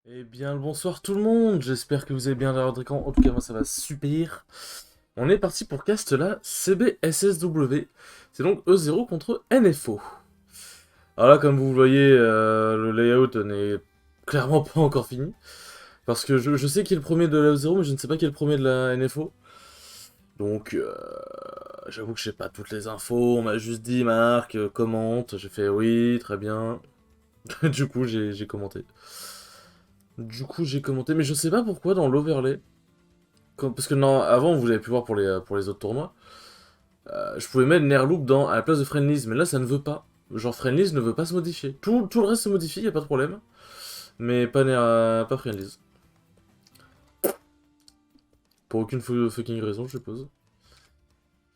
Eh bien, le bonsoir tout le monde, j'espère que vous avez bien l'air d'écran. En tout cas, moi ça va super. On est parti pour cast la CBSSW. C'est donc E0 contre NFO. Alors là, comme vous le voyez, le layout n'est clairement pas encore fini. Parce que je sais qui est le premier de la E0, mais je ne sais pas qui est le premier de la NFO. Donc, j'avoue que je sais pas toutes les infos. On m'a juste dit, Marc, commente. J'ai fait oui, très bien. Du coup, j'ai commenté. Mais je sais pas pourquoi dans l'overlay. Parce que non, avant, vous avez pu voir pour les autres tournois, je pouvais mettre Nerloop à la place de Friendlies, mais là, ça ne veut pas. Genre, Friendlies ne veut pas se modifier. Tout le reste se modifie, y a pas de problème. Mais pas Friendlies. Pour aucune fucking raison, je suppose.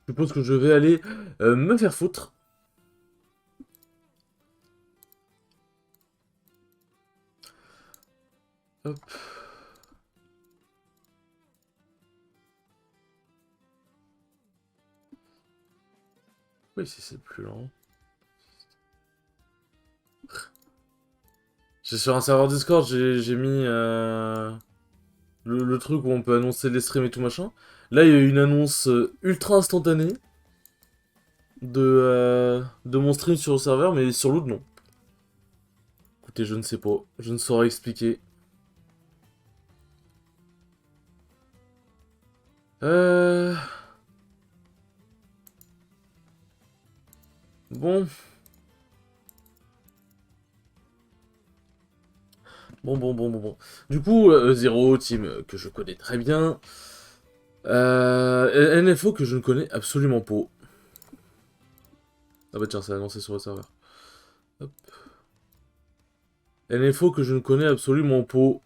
Je suppose que je vais aller me faire foutre. Hop. Oui, si c'est plus lent. J'ai sur un serveur Discord, j'ai mis le truc où on peut annoncer les streams et tout machin. Là, il y a eu une annonce ultra instantanée de mon stream sur le serveur, mais sur l'autre, non. Écoutez, je ne sais pas. Je ne saurais expliquer. Euh... Bon. Bon. Du coup, Zero, team que je connais très bien. NFO que je ne connais absolument pas. Ah bah tiens, c'est annoncé sur le serveur. Hop. NFO que je ne connais absolument pas.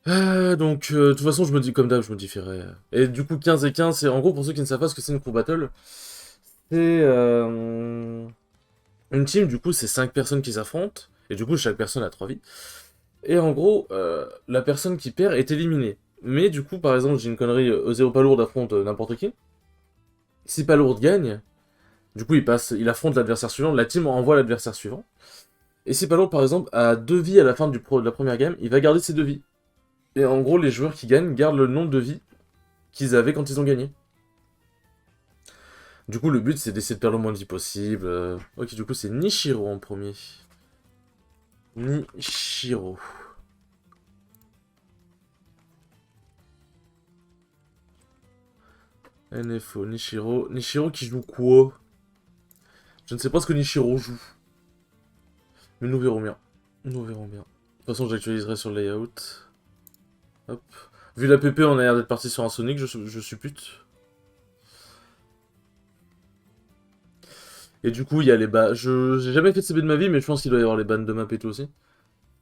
De toute façon, je me dis comme d'hab, je modifierai. Et du coup, 15 et 15, c'est en gros, pour ceux qui ne savent pas ce que c'est une crew battle, c'est une team, du coup, c'est 5 personnes qui s'affrontent, et du coup, chaque personne a 3 vies. Et en gros, la personne qui perd est éliminée. Mais du coup, par exemple, j'ai une connerie, Ozeo Palourde affronte n'importe qui. Si Palourde gagne, du coup, il affronte l'adversaire suivant, la team envoie l'adversaire suivant. Et si Palourde, par exemple, a 2 vies à la fin de la première game, il va garder ses 2 vies. Et en gros, les joueurs qui gagnent gardent le nombre de vies qu'ils avaient quand ils ont gagné. Du coup, le but, c'est d'essayer de perdre le moins de vie possible. Ok, du coup, c'est Nishiro en premier. Nishiro. NFO, Nishiro. Nishiro qui joue quoi? Je ne sais pas ce que Nishiro joue. Mais nous verrons bien. Nous verrons bien. De toute façon, j'actualiserai sur le layout. Hop. Vu la PP, on a l'air d'être parti sur un Sonic, je suppute. Et du coup, il y a les bas. J'ai jamais fait de CB de ma vie, mais je pense qu'il doit y avoir les bannes de map et tout aussi.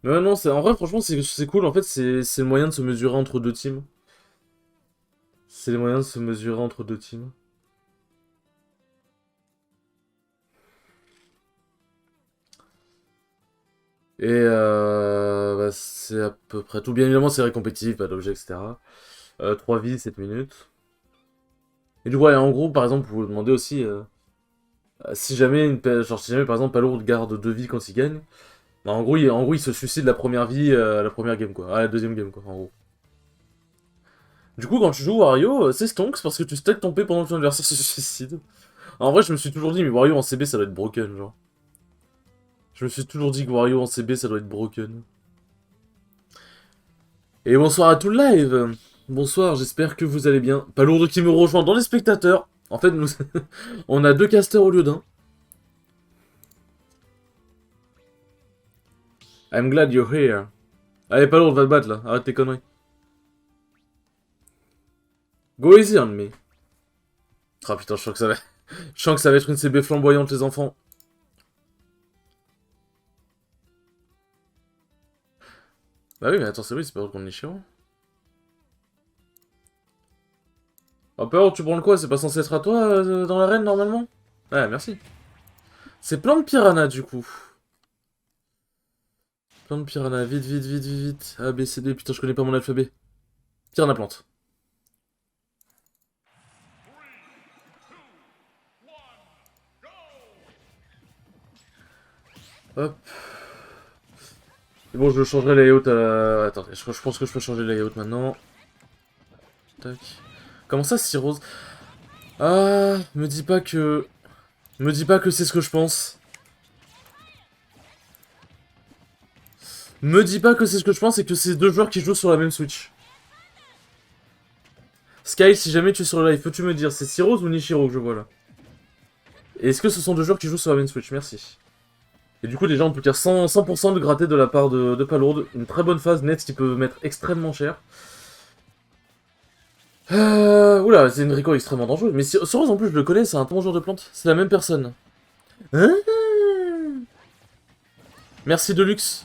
Mais ouais, non, en vrai, franchement, c'est cool. En fait, c'est le moyen de se mesurer entre deux teams. C'est le moyen de se mesurer entre deux teams. Et bah, c'est à peu près tout. Bien évidemment, c'est récompétitif, pas d'objet, etc. 3 vies, 7 minutes. Et du coup, ouais, en gros, par exemple, vous vous demandez aussi si jamais, si jamais par exemple Palourde garde 2 vies quand il gagne, bah, en gros, il se suicide la première vie à la première game, quoi. À la deuxième game, quoi, en gros. Du coup, quand tu joues Wario, c'est stonks parce que tu stack ton P pendant que ton adversaire se suicide. En vrai, je me suis toujours dit, mais Wario en CB, ça doit être broken, genre. Je me suis toujours dit que Wario en CB, ça doit être broken. Et bonsoir à tout le live. Bonsoir, j'espère que vous allez bien. Palourde qui me rejoint dans les spectateurs. En fait, nous, on a 2 casters au lieu d'un. I'm glad you're here. Allez, Palourde, va te battre là. Arrête tes conneries. Go easy on me. Ah putain, je sens que ça va être une CB flamboyante, les enfants. Bah oui, mais attends, c'est Palourde contre Nishiro. Oh, Palourde, tu prends le quoi? C'est pas censé être à toi dans l'arène normalement? Ouais, merci. C'est plein de piranha du coup. Plein de piranha. Vite. A, B, C, D. Putain, je connais pas mon alphabet. Piranha plante. Hop. Et bon, je changerai le layout Attendez, je pense que je peux changer le layout maintenant. Tac. Comment ça, 6 roses? Ah, me dis pas que... Me dis pas que c'est ce que je pense. Me dis pas que c'est ce que je pense et que c'est deux joueurs qui jouent sur la même Switch. Sky, si jamais tu es sur le live, peux-tu me dire, c'est Cyros ou Nishiro que je vois là? Et est-ce que ce sont deux joueurs qui jouent sur la même Switch? Merci. Et du coup, déjà, on peut dire 100% de gratter de la part de Palourde. Une très bonne phase net qui peut mettre extrêmement cher. Oula, c'est Enrico extrêmement dangereux. Mais Cyros, en plus, je le connais, c'est un bon joueur de plante. C'est la même personne. Hein? Merci Deluxe.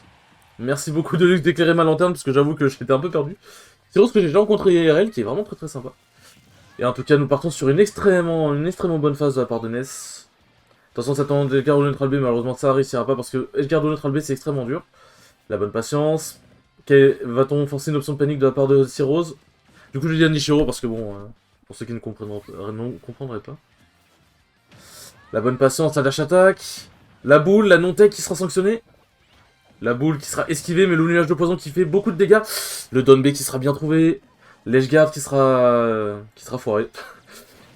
Merci beaucoup Deluxe d'éclairer ma lanterne, parce que j'avoue que j'étais un peu perdu. Cyros que j'ai déjà rencontré IRL, qui est vraiment très très sympa. Et en tout cas, nous partons sur une extrêmement bonne phase de la part de Ness. Attention, s'attend Edgar au neutral B, malheureusement ça réussira pas parce que Edgar au neutral B c'est extrêmement dur. La bonne patience. Va-t-on forcer une option de panique de la part de Cyros? Du coup, je vais dire Nishiro parce que bon, pour ceux qui ne comprendraient pas. La bonne patience, la dash attack. La boule, la non-tech qui sera sanctionnée. La boule qui sera esquivée, mais le nuage de poison qui fait beaucoup de dégâts. Le down B qui sera bien trouvé. L'edgeguard qui sera foiré.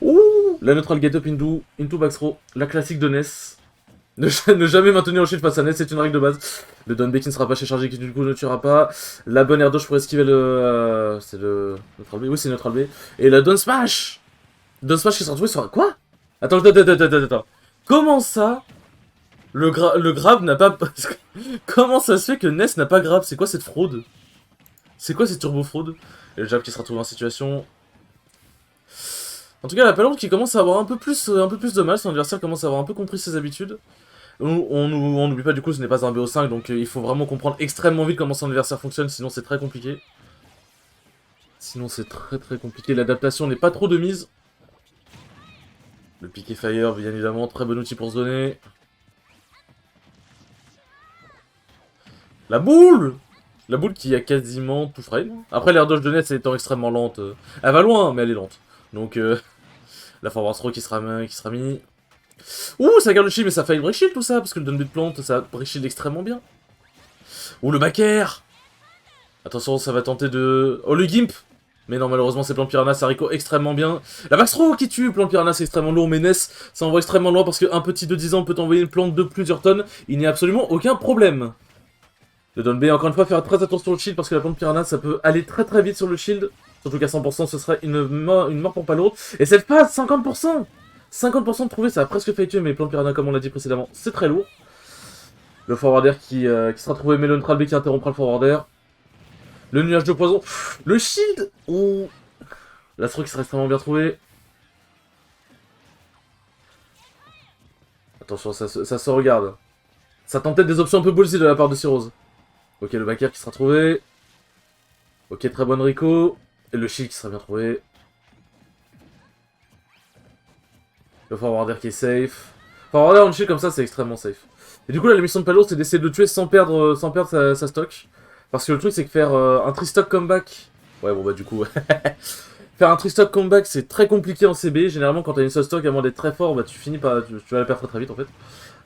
Ouh, la neutral get up into back throw, la classique de Ness. Ne jamais maintenir au shield face à Ness, c'est une règle de base. Le down B qui ne sera pas chargé, qui du coup ne tuera pas. La bonne air dodge pour esquiver le... c'est le... neutral B, oui c'est neutral B. Et la down smash. Down smash qui sera trouvé sur... Quoi? Attends. Comment ça le grab n'a pas... Comment ça se fait que Ness n'a pas grab? C'est quoi cette fraude? C'est quoi cette turbo fraude? Et le jab qui sera trouvé en situation... En tout cas, la Palourde qui commence à avoir un peu plus de mal, son adversaire commence à avoir un peu compris ses habitudes. On n'oublie pas du coup, ce n'est pas un BO5, donc il faut vraiment comprendre extrêmement vite comment son adversaire fonctionne, sinon c'est très compliqué. Sinon c'est très compliqué, l'adaptation n'est pas trop de mise. Le piqué fire, bien évidemment, très bon outil pour se donner. La boule! La boule qui a quasiment tout frame. Après l'air dodge de Ness étant extrêmement lente, elle va loin, mais elle est lente. Donc la forward throw qui sera mis. Ouh, ça garde le shield, mais ça fait break shield tout ça, parce que le down de plante, ça break shield extrêmement bien. Ouh, le back air. Attention, ça va tenter de... Oh, le gimp. Mais non, malheureusement, c'est Plante Piranha, ça Rico extrêmement bien. La back throw qui tue, Plante Piranha, c'est extrêmement lourd, mais Ness, ça envoie extrêmement loin, parce qu'un petit de 10 ans peut envoyer une plante de plusieurs tonnes. Il n'y a absolument aucun problème. Le down B, encore une fois, faire très attention au shield, parce que la Plante Piranha, ça peut aller très vite sur le shield. Surtout qu'à 100%, ce serait une mort pour Palourde. Et cette phase, 50%. 50% de trouver, ça a presque fait tuer, mais Plante Piranha, comme on l'a dit précédemment, c'est très lourd. Le forwarder qui sera trouvé, mais le neutral B qui interrompra le forwarder. Le nuage de poison. Le shield. Oh. L'astro qui sera extrêmement bien trouvé. Attention, ça se regarde. Ça tente peut-être des options un peu ballsy de la part de Cyros. Ok, le back air qui sera trouvé. Ok, très bonne Rico. Et le shield qui sera bien trouvé. Le forwarder qui est safe. Forwarder en shield comme ça, c'est extrêmement safe. Et du coup, la mission de Palourde, c'est d'essayer de le tuer sans perdre sa stock. Parce que le truc, c'est que faire un tri-stock comeback... Ouais, bon bah du coup... faire un tri-stock comeback, c'est très compliqué en CB. Généralement, quand t'as une seule stock, à moins d'être très fort, bah tu finis par... Tu vas la perdre très vite, en fait.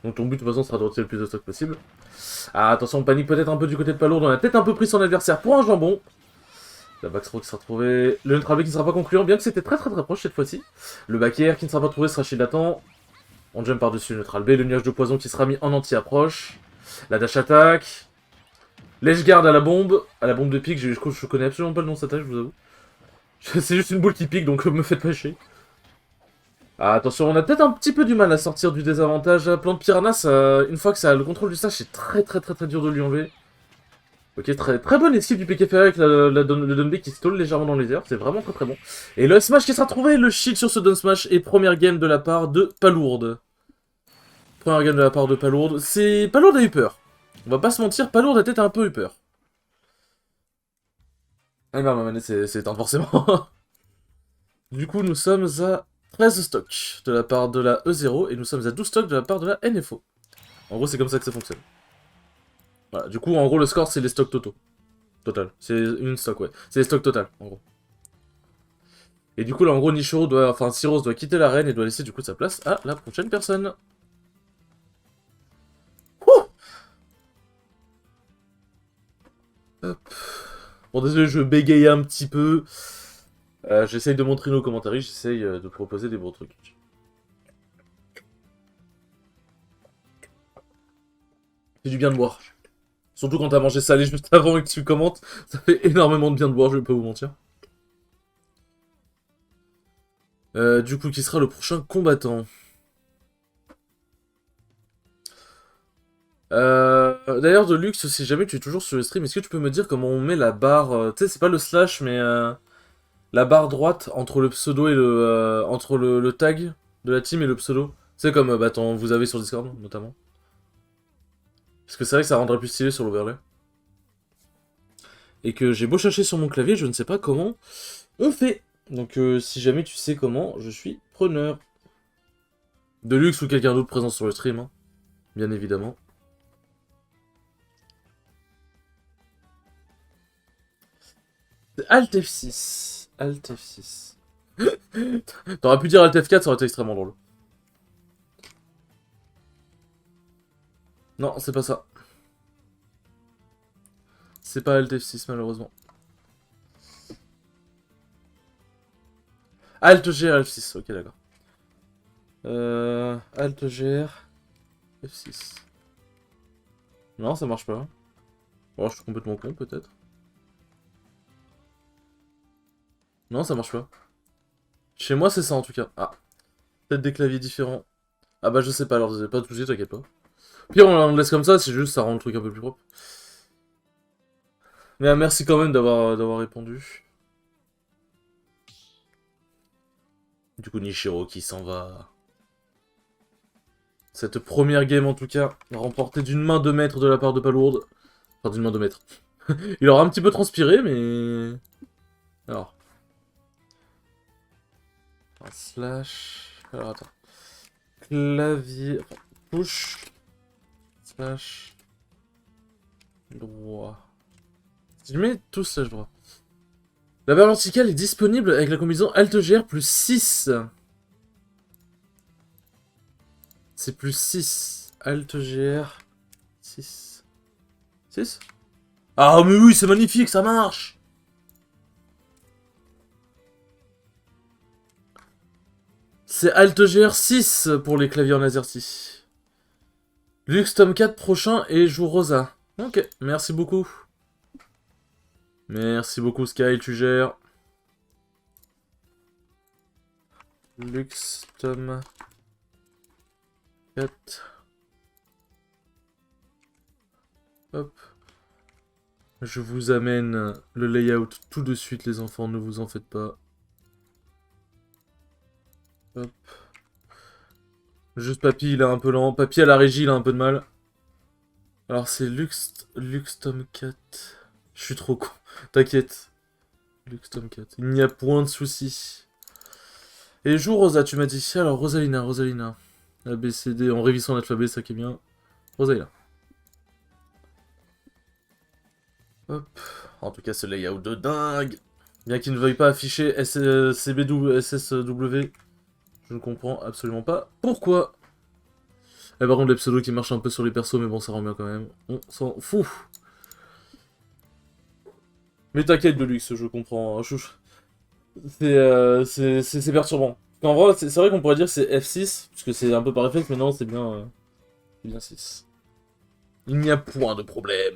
Donc ton but, de toute façon, sera de retirer le plus de stock possible. Ah, attention, on panique peut-être un peu du côté de Palourde. On a peut-être un peu pris son adversaire pour un jambon. La backthrow qui sera trouvée. Le neutral B qui ne sera pas concluant, bien que c'était très proche cette fois-ci. Le back air qui ne sera pas trouvé sera shield latent. On jump par-dessus le neutral B. Le nuage de poison qui sera mis en anti-approche. La dash attack. L'edgeguard à la bombe de pique. Je connais absolument pas le nom de cette attaque, je vous avoue. C'est juste une boule qui pique, donc me faites pas chier. Ah, attention, on a peut-être un petit peu du mal à sortir du désavantage. Plante Piranha, une fois que ça a le contrôle du stage, c'est très dur de lui enlever. Ok, très bonne esquive du PKFR avec le down B qui stall légèrement dans les airs, c'est vraiment très bon. Et le smash qui sera trouvé, le shield sur ce down smash, et première game de la part de Palourde. Première game de la part de Palourde. Palourde a eu peur. On va pas se mentir, Palourde a peut-être un peu eu peur. Ah merde, ma manette c'est éteinte forcément. Du coup, nous sommes à 13 stocks de la part de la E0, et nous sommes à 12 stocks de la part de la NFO. En gros, c'est comme ça que ça fonctionne. Voilà, du coup, en gros, le score, c'est les stocks totaux. Total. C'est une stock, ouais. C'est les stocks total, en gros. Et du coup, là, en gros, Cyros doit quitter l'arène et doit laisser, du coup, sa place à la prochaine personne. Ouh. Bon, désolé, je bégayais un petit peu. J'essaye de montrer nos commentaires, j'essaye de proposer des bons trucs. C'est du bien de boire. Surtout quand t'as mangé salé juste avant et que tu commentes, ça fait énormément de bien de boire, je vais pas vous mentir. Du coup, qui sera le prochain combattant? D'ailleurs, de luxe, si jamais tu es toujours sur le stream, est-ce que tu peux me dire comment on met la barre... tu sais, c'est pas le slash, mais la barre droite entre le pseudo et le... entre le tag de la team et le pseudo. C'est comme bah, vous avez sur Discord, notamment. Parce que c'est vrai que ça rendrait plus stylé sur l'overlay. Et que j'ai beau chercher sur mon clavier, je ne sais pas comment on fait. Donc si jamais tu sais comment, je suis preneur. De luxe ou quelqu'un d'autre présent sur le stream, hein, bien évidemment. Alt F6. Alt F6. T'aurais pu dire Alt F4, ça aurait été extrêmement drôle. Non, c'est pas ça. C'est pas Alt F6, malheureusement. Alt GR F6, ok, d'accord. Alt GR F6. Non, ça marche pas. Oh, je suis complètement con, peut-être. Non, ça marche pas. Chez moi, c'est ça, en tout cas. Ah, peut-être des claviers différents. Ah bah, je sais pas, alors, pas de soucis, t'inquiète pas. Pire, on le laisse comme ça, c'est juste, ça rend le truc un peu plus propre. Mais merci quand même d'avoir répondu. Du coup, Nishiro qui s'en va. Cette première game, en tout cas, remportée d'une main de maître de la part de Palourde. Enfin, d'une main de maître. Il aura un petit peu transpiré, mais... Alors. Un slash... Alors, attends. Clavier... Enfin, push... Slash... Droit... Si je mets tout slash droit... La barre verticale est disponible avec la combinaison Alt-GR plus 6. C'est plus 6. Alt-GR... 6. 6? Ah mais oui, c'est magnifique, ça marche! C'est Alt-GR 6 pour les claviers en AZERTY. Lux tome 4 prochain et jour rosa. Ok, merci beaucoup. Merci beaucoup Sky, tu gères. Lux tome 4. Hop. Je vous amène le layout tout de suite les enfants, ne vous en faites pas. Hop. Juste Papy, il est un peu lent. Papy à la régie, il a un peu de mal. Alors c'est Lux tome 4. Je suis trop con. T'inquiète. Lux tome 4. Il n'y a point de souci. Et jour Rosa, tu m'as dit. Alors Rosalina. A, B, C, D, en révisant l'alphabet, ça qui est bien. Rosalina. Hop. En tout cas, ce layout de dingue. Bien qu'il ne veuille pas afficher CBW, SSW. Je ne comprends absolument pas pourquoi. Et par contre, les pseudos qui marchent un peu sur les persos, mais bon, ça rend bien quand même. On s'en fout. Mais t'inquiète, Deluxe, je comprends. C'est perturbant. En vrai, c'est vrai qu'on pourrait dire que c'est F6, parce que c'est un peu par réflexe, mais non, c'est bien 6. Il n'y a point de problème.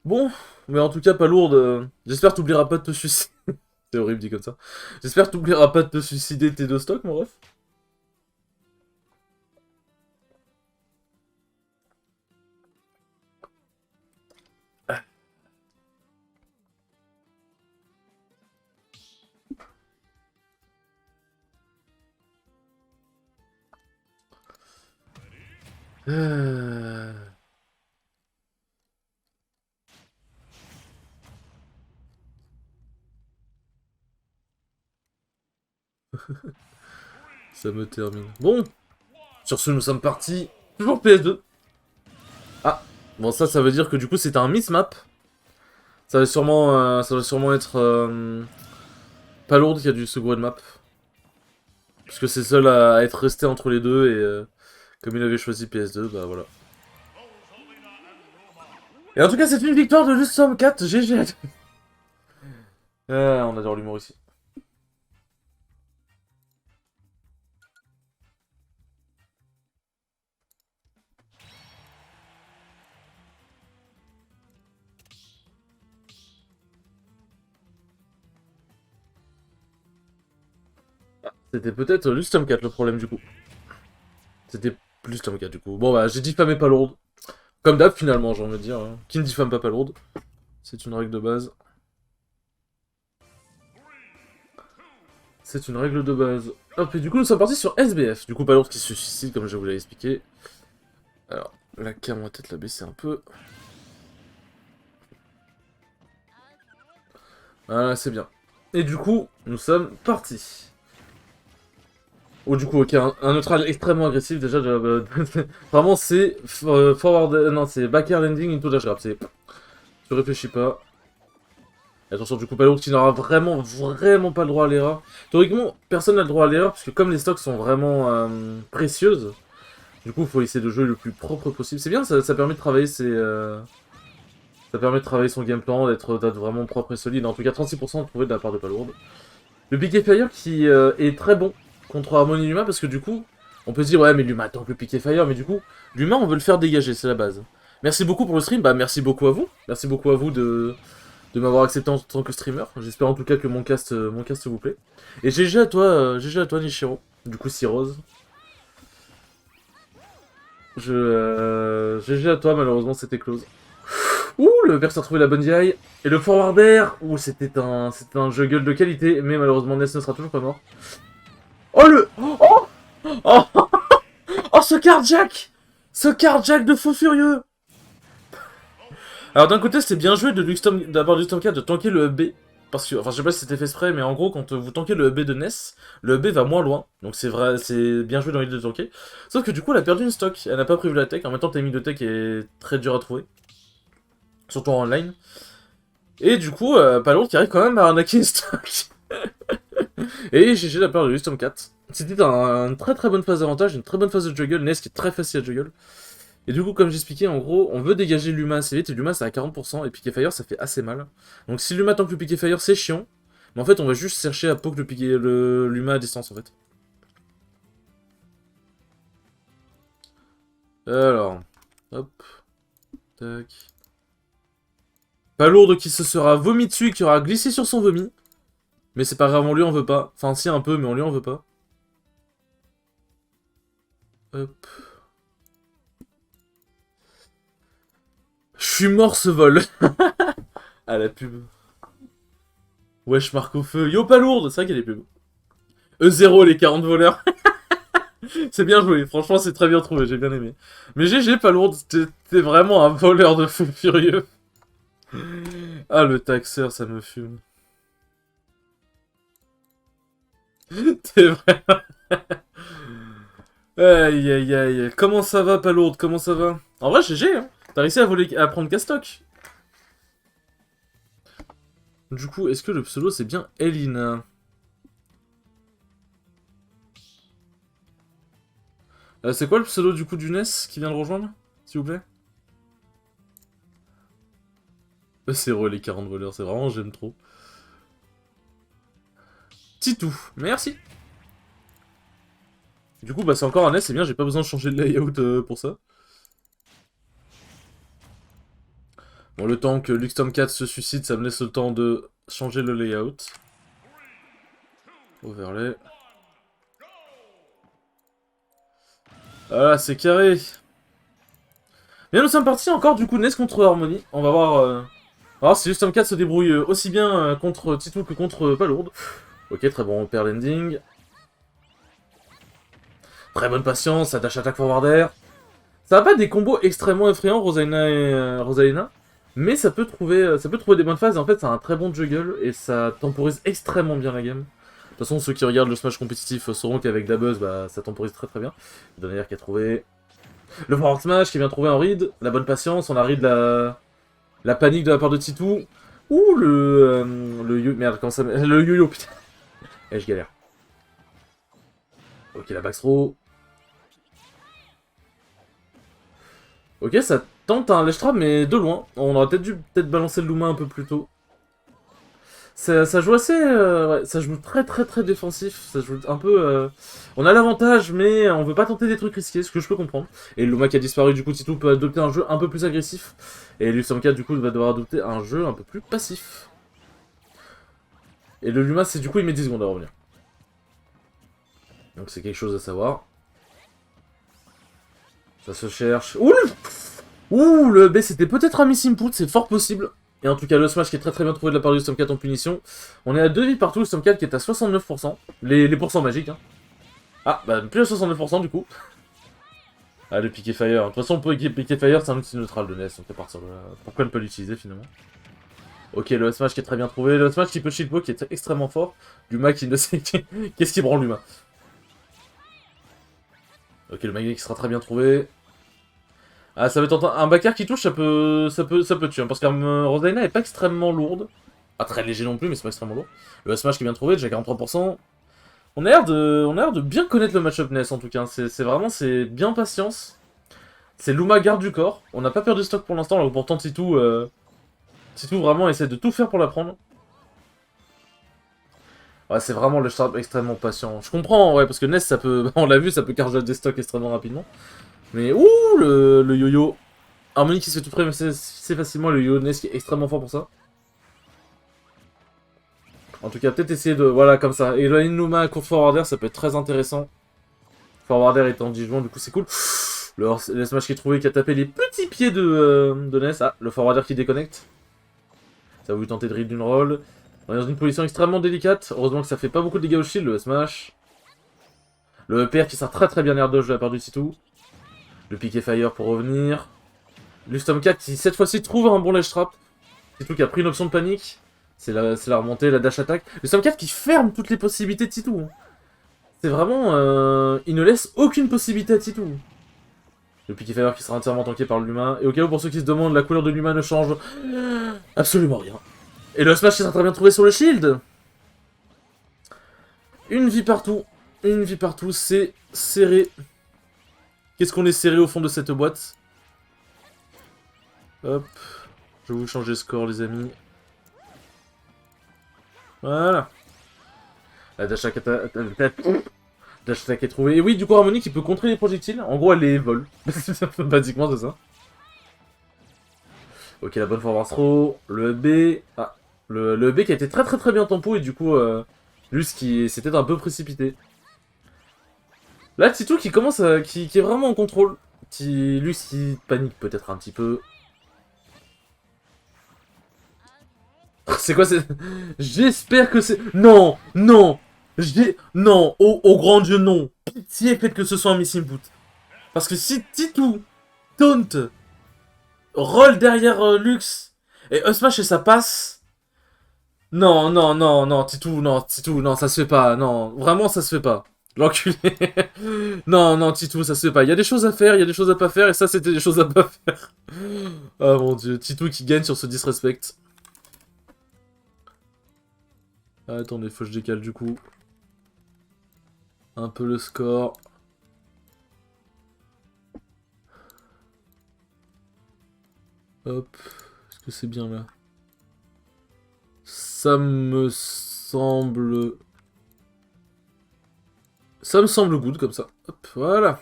Bon, mais en tout cas, pas lourde. J'espère que t'oublieras pas de te suicider. C'est horrible dit comme ça. J'espère que t'oublieras pas de te suicider tes deux stocks, mon ref. Euh... Ça me termine. Bon, sur ce, nous sommes partis. Toujours PS2. Ah, bon, ça veut dire que du coup, c'est un mismap. Ça va sûrement être pas lourde qui a dû se gros de map. Parce que c'est seul à être resté entre les deux et comme il avait choisi PS2, bah voilà. Et en tout cas, c'est une victoire de juste Somme 4, GG. On adore l'humour ici. C'était peut-être juste Tom 4 le problème du coup. C'était plus Tom 4 du coup. Bon bah j'ai diffamé Palourde. Comme d'hab finalement j'ai envie de dire. Hein. Qui ne diffame pas Palourde? C'est une règle de base. C'est une règle de base. Hop et du coup nous sommes partis sur SBF. Du coup Palourde qui se suicide comme je vous l'avais expliqué. Alors la cam on va peut-être la baisser un peu. Voilà c'est bien. Et du coup nous sommes partis. Ou du coup, ok, un neutral extrêmement agressif déjà. Vraiment, c'est forward. Non, c'est back air landing into dash grab. C'est. Tu réfléchis pas. Et attention, du coup, Palourde qui n'aura vraiment pas le droit à l'erreur. Théoriquement, personne n'a le droit à l'erreur, puisque comme les stocks sont vraiment précieuses, du coup, il faut essayer de jouer le plus propre possible. C'est bien, ça permet de travailler ça permet de travailler son game plan, d'être vraiment propre et solide. En tout cas, 36% trouvé de la part de Palourde. Le Piqué Fire qui est très bon contre Harmony Luma parce que du coup, on peut se dire ouais mais Luma tank le Piqué Fire, mais du coup, Luma on veut le faire dégager, c'est la base. Merci beaucoup pour le stream, bah merci beaucoup à vous. Merci beaucoup à vous de m'avoir accepté en tant que streamer. J'espère en tout cas que mon cast vous plaît. Et GG à toi Nishiro. Du coup Rose. GG à toi, malheureusement c'était close. Ouh, le Verse a trouvé la bonne DI. Et le forward air, ouh, c'était un juggle de qualité, mais malheureusement Ness ne sera toujours pas mort. Oh le... Oh Oh, oh ce carjack! Ce carjack de fou furieux! Alors d'un côté c'était bien joué de d'abord du Tomcat de tanker le B. Parce que, enfin je sais pas si c'était fait exprès, mais en gros quand vous tankez le B de Ness, le B va moins loin. Donc c'est vrai, c'est bien joué dans l'idée de tanker. Sauf que du coup elle a perdu une stock, elle n'a pas prévu la tech. En même temps timing de tech est très dur à trouver. Surtout en online. Et du coup, pas l'autre qui arrive quand même à arnaquer une stock. Et GG la peur de Wisdom 4. C'était une très bonne phase d'avantage, une très bonne phase de juggle. Ness qui est très facile à juggle. Et du coup, comme j'expliquais, en gros, on veut dégager Luma assez vite, et Luma c'est à 40%, et Piqué Fire ça fait assez mal. Donc si Luma tank le Piqué Fire, c'est chiant, mais en fait on va juste chercher à poke le Luma à distance en fait. Alors, hop, tac. Pas lourde qui se sera vomi dessus, qui aura glissé sur son vomi. Mais c'est pas grave, on lui en veut pas. Enfin si un peu, mais on lui en veut pas. Hop. Je suis mort ce vol. Ah la pub. Wesh, marque au feu. Yo, pas lourde. C'est vrai qu'il y a des pubs. E0, les 40 voleurs. C'est bien joué. Franchement, c'est très bien trouvé. J'ai bien aimé. Mais GG, pas lourde. T'es vraiment un voleur de fou furieux. Ah, le taxeur, ça me fume. T'es vrai. Aïe, aïe, aïe. Comment ça va, pas lourde? Comment ça va? En vrai, GG, hein. T'as réussi à prendre Castock. Du coup, est-ce que le pseudo, c'est bien Elina? C'est quoi le pseudo du coup du NES qui vient de rejoindre, s'il vous plaît? C'est les 40 voleurs, c'est vraiment, j'aime trop. Titou, merci. Du coup, bah c'est encore un NES, c'est bien, j'ai pas besoin de changer de layout pour ça. Bon, le temps que Luxtom 4 se suicide, ça me laisse le temps de changer le layout. Overlay. Voilà, c'est carré. Bien, nous sommes partis encore du coup NES contre Harmony. On va voir si Luxtom 4 se débrouille aussi bien contre Titou que contre Palourde. Ok, très bon pair landing. Très bonne patience, ça dash attack forward air. Ça n'a pas des combos extrêmement effrayants, Rosalina et Rosalina, mais ça peut trouver des bonnes phases, et en fait, ça a un très bon juggle, et ça temporise extrêmement bien la game. De toute façon, ceux qui regardent le Smash compétitif sauront qu'avec la buzz, bah, ça temporise très bien. Dernière qui a trouvé le forward smash, qui vient trouver en read, la bonne patience, on a read la panique de la part de Titou, ou merde, comment ça s'appelle? Le yo-yo, putain. Eh, je galère. Ok, la backthrow. Ok, ça tente un ledge trap, mais de loin. On aurait peut-être dû balancer le Luma un peu plus tôt. Ça joue assez... ouais, ça joue très très très défensif. Ça joue un peu... On a l'avantage, mais on veut pas tenter des trucs risqués, ce que je peux comprendre. Et le Luma qui a disparu, du coup, Titou peut adopter un jeu un peu plus agressif. Et Lusamka, du coup, va devoir adopter un jeu un peu plus passif. Et le Luma, c'est du coup, il met 10 secondes à revenir. Donc c'est quelque chose à savoir. Ça se cherche. Ouh, le B, c'était peut-être un miss input, c'est fort possible. Et en tout cas, le smash qui est très très bien trouvé de la part du Stormcat en punition. On est à 2 vies partout, le Stormcat qui est à 69%. Les pourcents magiques, hein. Ah, bah plus à 69% du coup. Ah, le piqué fire. De toute façon, pour piqué fire, c'est un outil neutral de NES, donc à partir de là, pourquoi ne pas l'utiliser finalement? Ok, le smash qui est très bien trouvé. Le smash qui peut shieldbo qui est extrêmement fort. Luma qui ne sait... Qu'est-ce qui branle Luma? Ok, le Magnet qui sera très bien trouvé. Ah, ça va être un backer qui touche, ça peut tuer. Hein, parce qu'un Rosalina est pas extrêmement lourde. Pas très léger non plus, mais c'est pas extrêmement lourd. Le smash qui est bien trouvé, déjà 43%. On a l'air de bien connaître le match-up NES en tout cas. C'est vraiment, c'est bien patience. C'est Luma garde du corps. On n'a pas perdu stock pour l'instant, alors pourtant Titou vraiment essaie de tout faire pour la prendre. Ouais, c'est vraiment le start extrêmement patient. Je comprends, ouais, parce que NES, ça peut, on l'a vu, ça peut carger des stocks extrêmement rapidement. Mais ouh, le yo-yo. Harmony qui se fait tout près, mais c'est facilement le yo-yo NES qui est extrêmement fort pour ça. En tout cas, peut-être essayer de... Voilà, comme ça. Et le Luma à court forwarder, ça peut être très intéressant. Forwarder étant Dijon, du coup c'est cool. Le smash qui est trouvé, qui a tapé les petits pieds de NES. Ah, le forwarder qui déconnecte. Ça va lui tenter de read d'une roll. On est dans une position extrêmement délicate. Heureusement que ça fait pas beaucoup de dégâts au shield, le smash. Le PR qui sert très très bien air dodge de la part du Titou. Le piqué fire pour revenir. Le Stormcat qui cette fois-ci trouve un bon ledge trap. Titou qui a pris une option de panique. C'est la remontée, la dash attack. Le Stormcat qui ferme toutes les possibilités de Titou. C'est vraiment... il ne laisse aucune possibilité à Titou. Le piqué fire qui sera entièrement tanké par l'humain. Et au cas où, pour ceux qui se demandent, la couleur de l'humain ne change absolument rien. Et le smash qui sera très bien trouvé sur le shield. Une vie partout. Une vie partout, c'est serré. Qu'est-ce qu'on est serré au fond de cette boîte? Hop. Je vais vous changer score, les amis. Voilà. La dash attack est trouvée. Et oui, du coup, Harmony qui peut contrer les projectiles. En gros, elle les vole. Basiquement, c'est ça. Ok, la bonne forward throw. Le B. Ah. Le B qui a été très très très bien tempo. Et du coup, Luce qui s'était un peu précipité. Là, Titou qui commence à... qui est vraiment en contrôle. Luce qui panique peut-être un petit peu. C'est quoi, c'est... J'espère que c'est... Non, non, non, au grand Dieu, non. Pitié, faites que ce soit un miss input. Parce que si Titou taunt, roll derrière Lux, et Smash et ça passe... Non, non, non, non, Titou, non, ça se fait pas, non, vraiment ça se fait pas. L'enculé. Non, non, Titou, ça se fait pas. Il y a des choses à faire, il y a des choses à pas faire, et ça, c'était des choses à pas faire. Oh mon Dieu, Titou qui gagne sur ce disrespect. Ah, attendez, faut que je décale du coup. Un peu le score. Hop. Est-ce que c'est bien là? Ça me semble... Ça me semble good comme ça. Hop, voilà.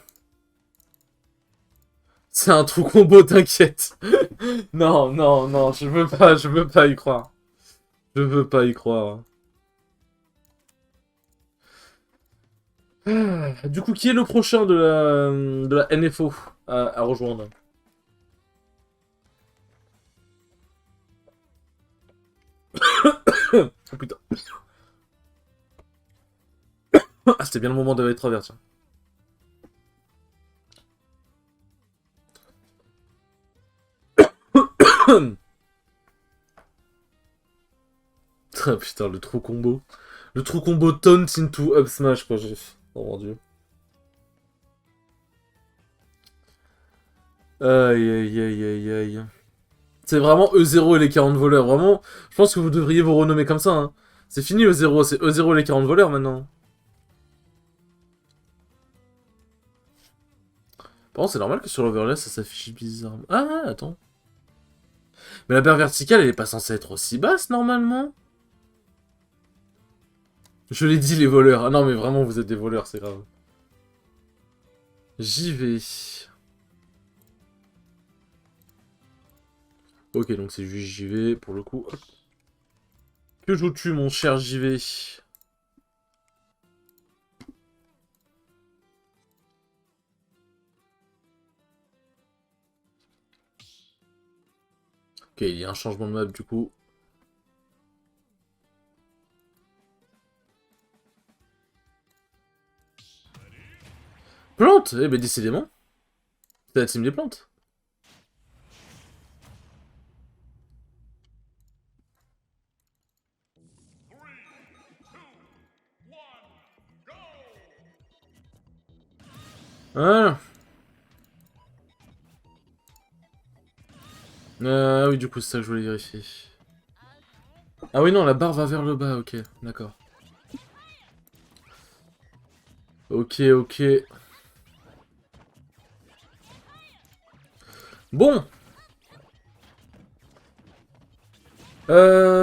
C'est un trou combo, t'inquiète. Non, non, non, je veux pas y croire. Je veux pas y croire. Du coup, qui est le prochain de la NFO à rejoindre? Oh putain. Ah, c'était bien le moment de travers, tiens. Ah putain, le trou combo. Le trou combo taunt into up smash, quoi. Oh mon dieu. Aïe aïe aïe aïe aïe. C'est vraiment E0 et les 40 voleurs. Vraiment, je pense que vous devriez vous renommer comme ça. Hein. C'est fini E0, c'est E0 et les 40 voleurs maintenant. Par contre, c'est normal que sur l'overlay, ça s'affiche bizarrement. Ah, attends. Mais la barre verticale, elle est pas censée être aussi basse, normalement. Je l'ai dit, les voleurs. Ah non, mais vraiment, vous êtes des voleurs, c'est grave. J'y vais. Ok, donc c'est juste j'y vais, pour le coup. Que joues-tu, mon cher JV? Ok, il y a un changement de map, du coup. Plante. Eh ben, décidément. C'est la team des plantes. Voilà. Oui, du coup, c'est ça que je voulais vérifier. Ah oui, non, la barre va vers le bas, ok, d'accord. Ok, ok. Bon.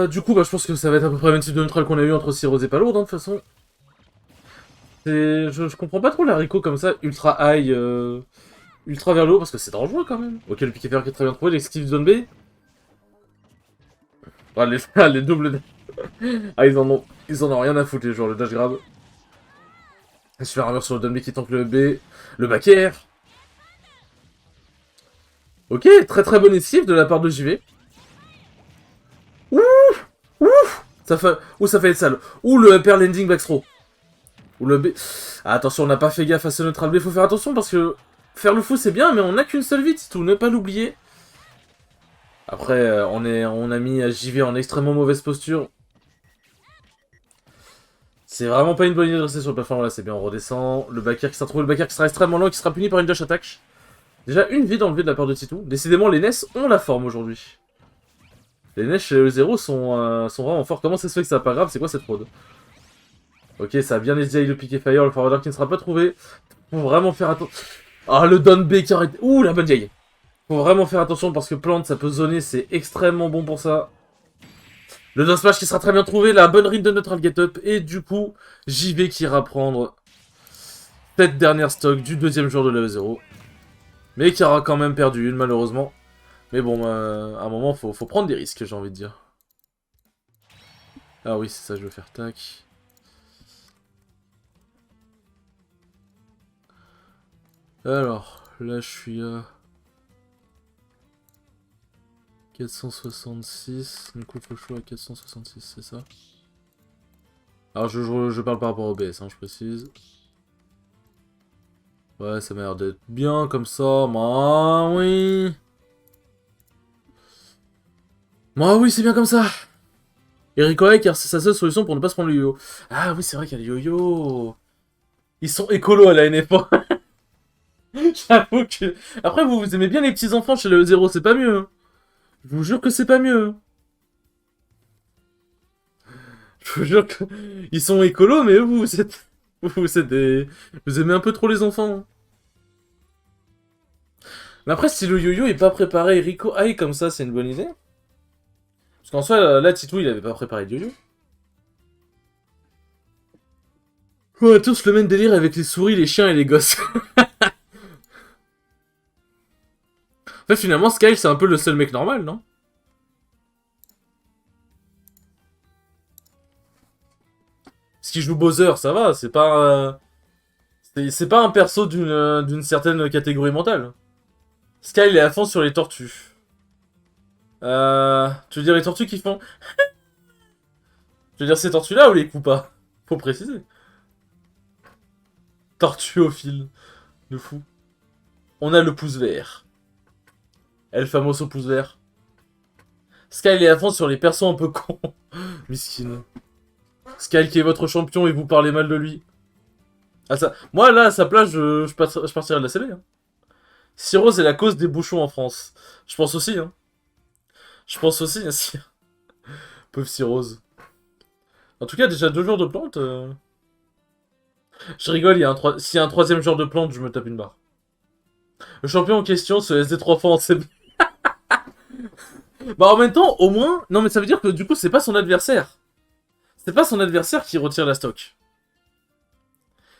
Du coup, bah, je pense que ça va être à peu près le même type de neutral qu'on a eu entre Cyrose et Palourde, hein, de toute façon. Je comprends pas trop l'haricot comme ça, ultra high, ultra vers le haut, parce que c'est dangereux quand même. Ok, le piqué fer qui est très bien trouvé, l'esquive zone B. Ah, les, les doubles... Ah, ils en ont rien à foutre, les joueurs, le dash grab. Super armure sur le dummy qui tank le B. Le back air. Ok, très très bonne esquive de la part de JV. Ouh, ça fait... Ouh, ça fait être sale. Ouh, le upper landing backthrow. Ou le B. Ah, attention, on n'a pas fait gaffe à ce neutral B. Faut faire attention parce que faire le fou c'est bien, mais on n'a qu'une seule vie, c'est tout. Ne pas l'oublier. Après, on a mis JV en extrêmement mauvaise posture. C'est vraiment pas une bonne idée de rester sur le plateforme là, c'est bien, on redescend. Le backer qui sera trouvé, le backer qui sera extrêmement lent, qui sera puni par une dash attack. Déjà, une vie d'enlever de la part de Titou. Décidément, les NES ont la forme aujourd'hui. Les NES chez E0 sont vraiment forts. Comment ça se fait que c'est pas grave? C'est quoi cette fraude? Ok, ça a bien SDI le piqué fire, le forwarder qui ne sera pas trouvé. Faut vraiment faire attention. Ah, le down B qui arrête. Ouh, la bonne vieille. Faut vraiment faire attention parce que plante, ça peut zoner, c'est extrêmement bon pour ça. Le down smash qui sera très bien trouvé, la bonne read de neutral get up, et du coup, JV qui ira prendre cette dernière stock du deuxième jour de level 0. Mais qui aura quand même perdu une, malheureusement. Mais bon, à un moment, faut prendre des risques, j'ai envie de dire. Ah oui, c'est ça, je veux faire tac. Alors, là, je suis à 466. Du coup, faut que je sois à 466, c'est ça? Alors, je parle par rapport au BS, hein, je précise. Ouais, ça m'a l'air d'être bien comme ça. Bah oui. Bah oui, c'est bien comme ça. Eric Oek, car c'est sa seule solution pour ne pas se prendre le yo-yo. Ah oui, c'est vrai qu'il y a les yo-yo. Ils sont écolos à la NF1. J'avoue que... Après, vous aimez bien les petits enfants chez le E0, c'est pas mieux. Hein. Je vous jure que c'est pas mieux. Je vous jure que... Ils sont écolos, mais vous êtes... Vous êtes des... Vous aimez un peu trop les enfants. Hein. Mais après, si le yo-yo est pas préparé Rico Aïe comme ça, c'est une bonne idée. Parce qu'en soi, là, Titou, il avait pas préparé de yo-yo. On a tous le même délire avec les souris, les chiens et les gosses. En fait, finalement, Sky, c'est un peu le seul mec normal, non? Ce qui joue Bowser, ça va, c'est pas... c'est pas un perso d'une certaine catégorie mentale. Sky, il est à fond sur les tortues. Tu veux dire les tortues qui font... Tu veux dire ces tortues-là ou les coupas? Faut préciser. Tortue au fil. De fou. On a le pouce vert. El famoso pouce vert. Sky, il est à fond sur les persos un peu cons. Miskin. Sky qui est votre champion et vous parlez mal de lui. Ah, ça... Moi, là, à sa place, je partirais de la CB. Hein. Cyrose est la cause des bouchons en France. Je pense aussi, hein. Je pense aussi, hein, si. Pauvre Cyrose. En tout cas, déjà 2 jours de plantes. Je rigole, s'il y a un troisième jour de plantes, je me tape une barre. Le champion en question se laisse des 3 fois en CB. Bah en même temps, au moins... Non mais ça veut dire que du coup, c'est pas son adversaire. C'est pas son adversaire qui retire la stock.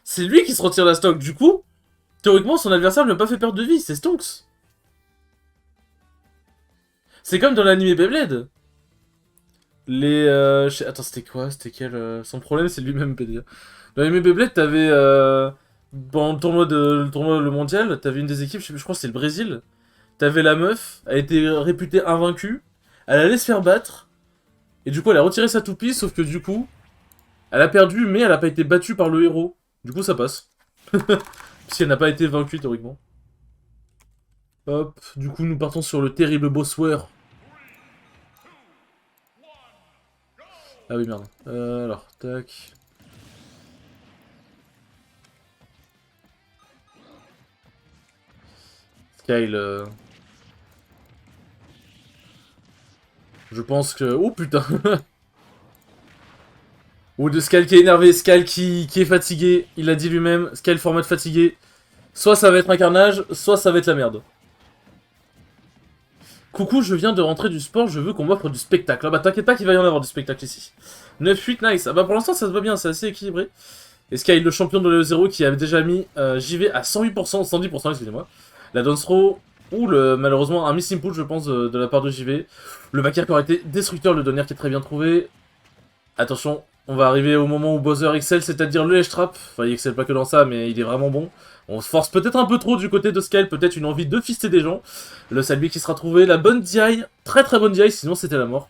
C'est lui qui se retire la stock. Du coup, théoriquement, son adversaire ne lui a pas fait perdre de vie. C'est Stonks. C'est comme dans l'anime Beyblade. Attends, c'était quoi? C'était quel... Son problème, c'est lui-même, PD. Dans l'anime Beyblade, t'avais... Pendant le tournoi le mondial, t'avais une des équipes, je crois que c'était le Brésil. T'avais la meuf, elle était réputée invaincue. Elle allait se faire battre. Et du coup, elle a retiré sa toupie, sauf que du coup, elle a perdu, mais elle a pas été battue par le héros. Du coup, ça passe. Puisqu'elle n'a pas été vaincue, théoriquement. Hop, du coup, nous partons sur le terrible Boswer. Ah oui, merde. Alors, tac. Kyle, je pense que... Oh putain. Ou de Skal qui est énervé, Skal qui est fatigué. Il l'a dit lui-même, Skal format fatigué. Soit ça va être un carnage, soit ça va être la merde. Coucou, je viens de rentrer du sport, je veux qu'on m'offre du spectacle. Ah bah t'inquiète pas qu'il va y en avoir du spectacle ici. 9-8, nice. Ah bah pour l'instant ça se va bien, c'est assez équilibré. Et Sky, le champion de l'E0 qui avait déjà mis JV à 108%, 110%, excusez-moi. La Dance Throw, ou malheureusement un missing pull je pense de la part de JV. Le backer qui aurait été destructeur, le donner qui est très bien trouvé. Attention, on va arriver au moment où Bowser excelle, c'est-à-dire le edge trap. Enfin il excelle pas que dans ça, mais il est vraiment bon. On se force peut-être un peu trop du côté de Sky, peut-être une envie de fister des gens. Le Salby qui sera trouvé, la bonne DI, très très bonne DI, sinon c'était la mort.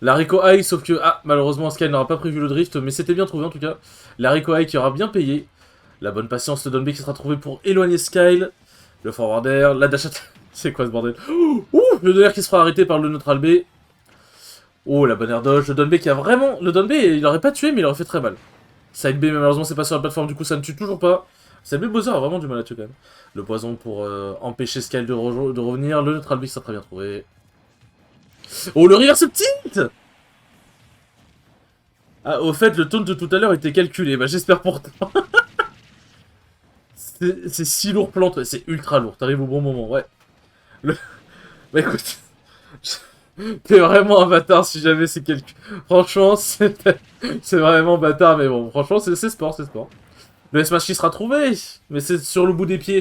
La Rico High, sauf que, malheureusement, Sky n'aura pas prévu le drift, mais c'était bien trouvé en tout cas. La Rico High qui aura bien payé. La bonne patience, le Donbé qui sera trouvé pour éloigner Sky. Le forwarder, la dash attack. C'est quoi ce bordel? Ouh, le Donner qui sera arrêté par le neutral B. Oh, la bonne air dodge. Le Donbé qui a vraiment... Le Donbé, il aurait pas tué, mais il aurait fait très mal. Side B, malheureusement, c'est pas sur la plateforme, du coup, ça ne tue toujours pas. Side B, Bowser a vraiment du mal à tuer quand même. Le poison pour empêcher Sky de revenir. Le neutral B qui sera très bien trouvé. Oh, le reverse tilt! Ah, au fait, le taunt de tout à l'heure était calculé. Bah, j'espère pourtant. C'est si lourd plante, ouais, c'est ultra lourd. T'arrives au bon moment, ouais. Bah, écoute. T'es vraiment un bâtard si jamais c'est calculé. Franchement, c'est vraiment bâtard, mais bon, franchement, c'est sport, c'est sport. Le S-Smash qui sera trouvé, mais c'est sur le bout des pieds,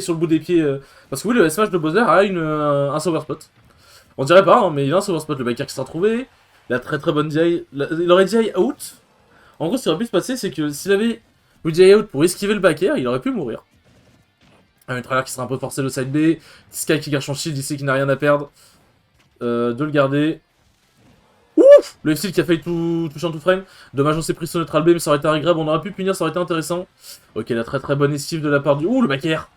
Parce que oui, le S-Smash de Bowser a un Sober Spot. On dirait pas, hein, mais il a un Sober Spot. Le biker qui sera trouvé. La très très bonne DI. Il aurait DI out. En gros, ce qui aurait pu se passer, c'est que s'il avait eu DI out pour esquiver le backer, il aurait pu mourir. Un trailer qui sera un peu forcé le side B. Sky qui gâche son shield, il sait qu'il n'a rien à perdre. De le garder. Ouf, le F-Steel qui a failli toucher en tout frame. Dommage, on s'est pris sur neutral B, mais ça aurait été un grab. On aurait pu punir, ça aurait été intéressant. Ok, la très très bonne esquive de la part du... Ouh, le backer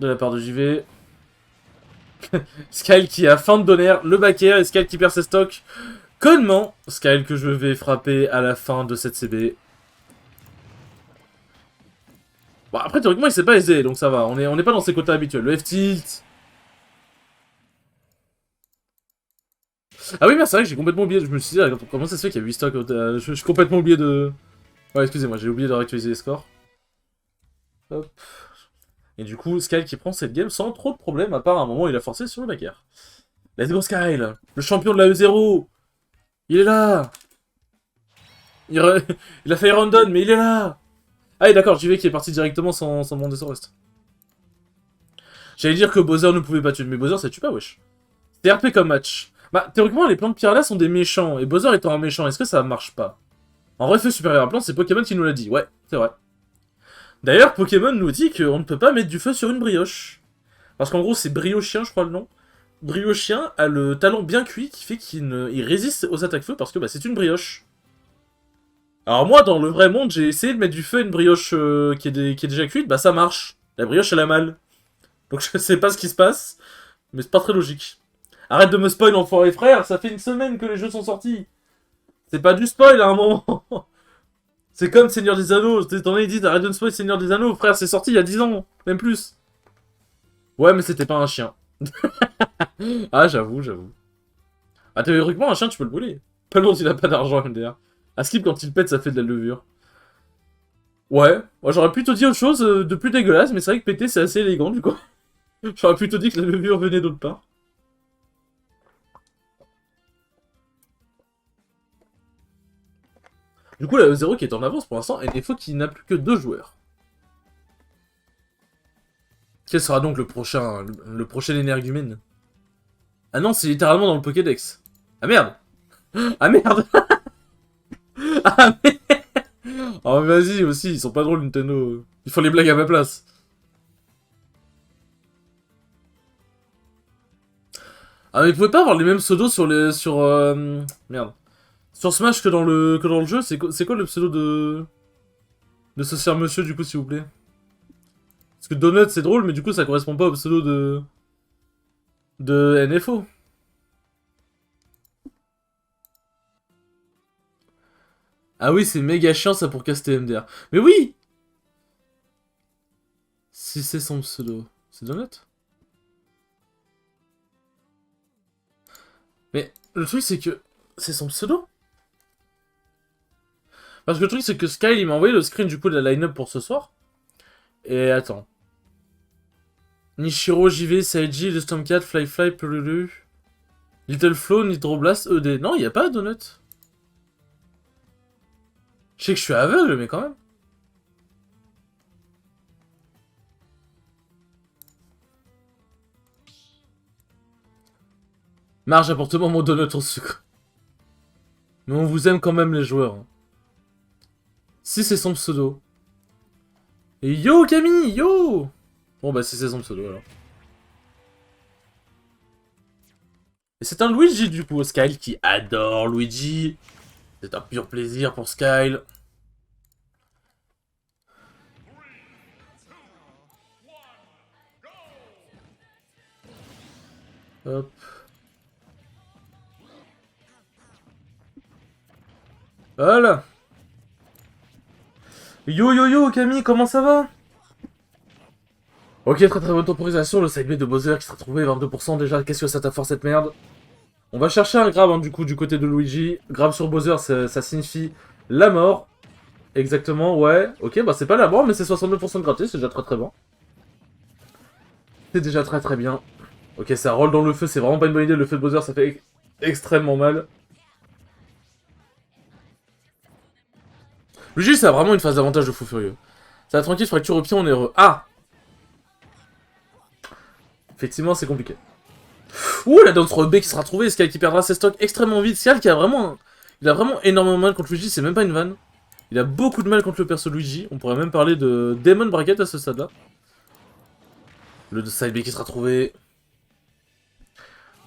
de la part de JV. Sky qui a fin de donner le backer et Sky qui perd ses stocks. Connement, Sky que je vais frapper à la fin de cette CB. Bon, après, théoriquement, il s'est pas aisé, donc ça va. On est pas dans ses quotas habituels. Le F-tilt. Ah oui, mais c'est vrai que j'ai complètement oublié. Je me suis dit, comment ça se fait qu'il y a 8 stocks je suis complètement oublié de... Ouais, excusez-moi, j'ai oublié de réactualiser les scores. Hop. Et du coup, Sky qui prend cette game sans trop de problèmes, à part un moment où il a forcé sur le backer. Let's go Sky, le champion de la E0. Il est là. Il a fait random, mais il est là. Ah oui, d'accord, JV qui est parti directement sans demander son reste. J'allais dire que Bowser ne pouvait pas tuer, mais Bowser ça tue pas, wesh. C'est RP comme match. Bah, théoriquement, les plans de Piranha sont des méchants, et Bowser étant un méchant, est-ce que ça marche pas? En vrai, feu supérieur à plan, c'est Pokémon qui nous l'a dit, ouais, c'est vrai. D'ailleurs, Pokémon nous dit qu'on ne peut pas mettre du feu sur une brioche. Parce qu'en gros, c'est Briochien, je crois le nom. Briochien a le talent bien cuit qui fait qu'il résiste aux attaques feu parce que bah, c'est une brioche. Alors moi, dans le vrai monde, j'ai essayé de mettre du feu à une brioche qui est déjà cuite, bah ça marche. La brioche, elle a mal. Donc je sais pas ce qui se passe, mais c'est pas très logique. Arrête de me spoil, enfoiré frère, ça fait une semaine que les jeux sont sortis. C'est pas du spoil à un moment. C'est comme Seigneur des Anneaux, t'en as dit, arrête de me spoil Seigneur des Anneaux, frère, c'est sorti il y a 10 ans, même plus. Ouais, mais c'était pas un chien. Ah, j'avoue. Ah, théoriquement, un chien, tu peux le brûler. Pas lourd, il a pas d'argent, MDR. À skip, quand il pète, ça fait de la levure. Ouais, moi j'aurais plutôt dit autre chose de plus dégueulasse, mais c'est vrai que péter c'est assez élégant du coup. J'aurais plutôt dit que la levure venait d'autre part. Du coup, la E0 qui est en avance pour l'instant, et il faut qu'il n'a plus que 2 joueurs. Quel sera donc le prochain énergumène? Ah non, c'est littéralement dans le Pokédex. Ah merde. Ah merde. Ah merde. Oh vas-y aussi, ils sont pas drôles Nintendo. Ils font les blagues à ma place. Ah mais vous pouvez pas avoir les mêmes pseudos sur les... Merde. Sur Smash que dans le jeu, c'est quoi le pseudo de ce cher monsieur du coup s'il vous plaît? Parce que Donut c'est drôle mais du coup ça correspond pas au pseudo de NFO. Ah oui c'est méga chiant ça pour caster MDR. Mais oui. Si c'est son pseudo. C'est Donut? Mais le truc c'est que... C'est son pseudo? Parce que le truc c'est que Sky il m'a envoyé le screen du coup de la line-up pour ce soir. Et attends. Nishiro, JV, Saiji, le Stormcat, Fly, Pululu, Little Flow, Nitroblast, ED. Non, il a pas Donut. Je sais que je suis aveugle, mais quand même. Marge, apporte-moi mon donut au sucre. Mais on vous aime quand même les joueurs. Hein. Si c'est son pseudo. Et yo Camille, yo. Bon bah si c'est son pseudo alors. Et c'est un Luigi du coup, Skyle qui adore Luigi. C'est un pur plaisir pour Skyle. Hop. Voilà. Yo yo yo Camille, comment ça va? Ok, très bonne temporisation, le side B de Bowser qui sera trouvé 22% déjà, qu'est-ce que ça t'a forcé cette merde? On va chercher un grab hein, du coup du côté de Luigi. Grab sur Bowser, ça signifie la mort. Exactement, ouais. Ok, bah c'est pas la mort, mais c'est 62% de gratis, c'est déjà très bon. C'est déjà très bien. Ok, ça roll dans le feu, c'est vraiment pas une bonne idée, le feu de Bowser ça fait extrêmement mal. Luigi, ça a vraiment une phase d'avantage de fou furieux. Ça va tranquille, fracture au pied, on est heureux. Ah! Effectivement, c'est compliqué. Ouh, la Down B qui sera trouvée, Sky qui perdra ses stocks extrêmement vite. Sky qui a vraiment... Il a vraiment énormément de mal contre Luigi, c'est même pas une vanne. Il a beaucoup de mal contre le perso Luigi. On pourrait même parler de Demon Bracket à ce stade-là. Le side B qui sera trouvé.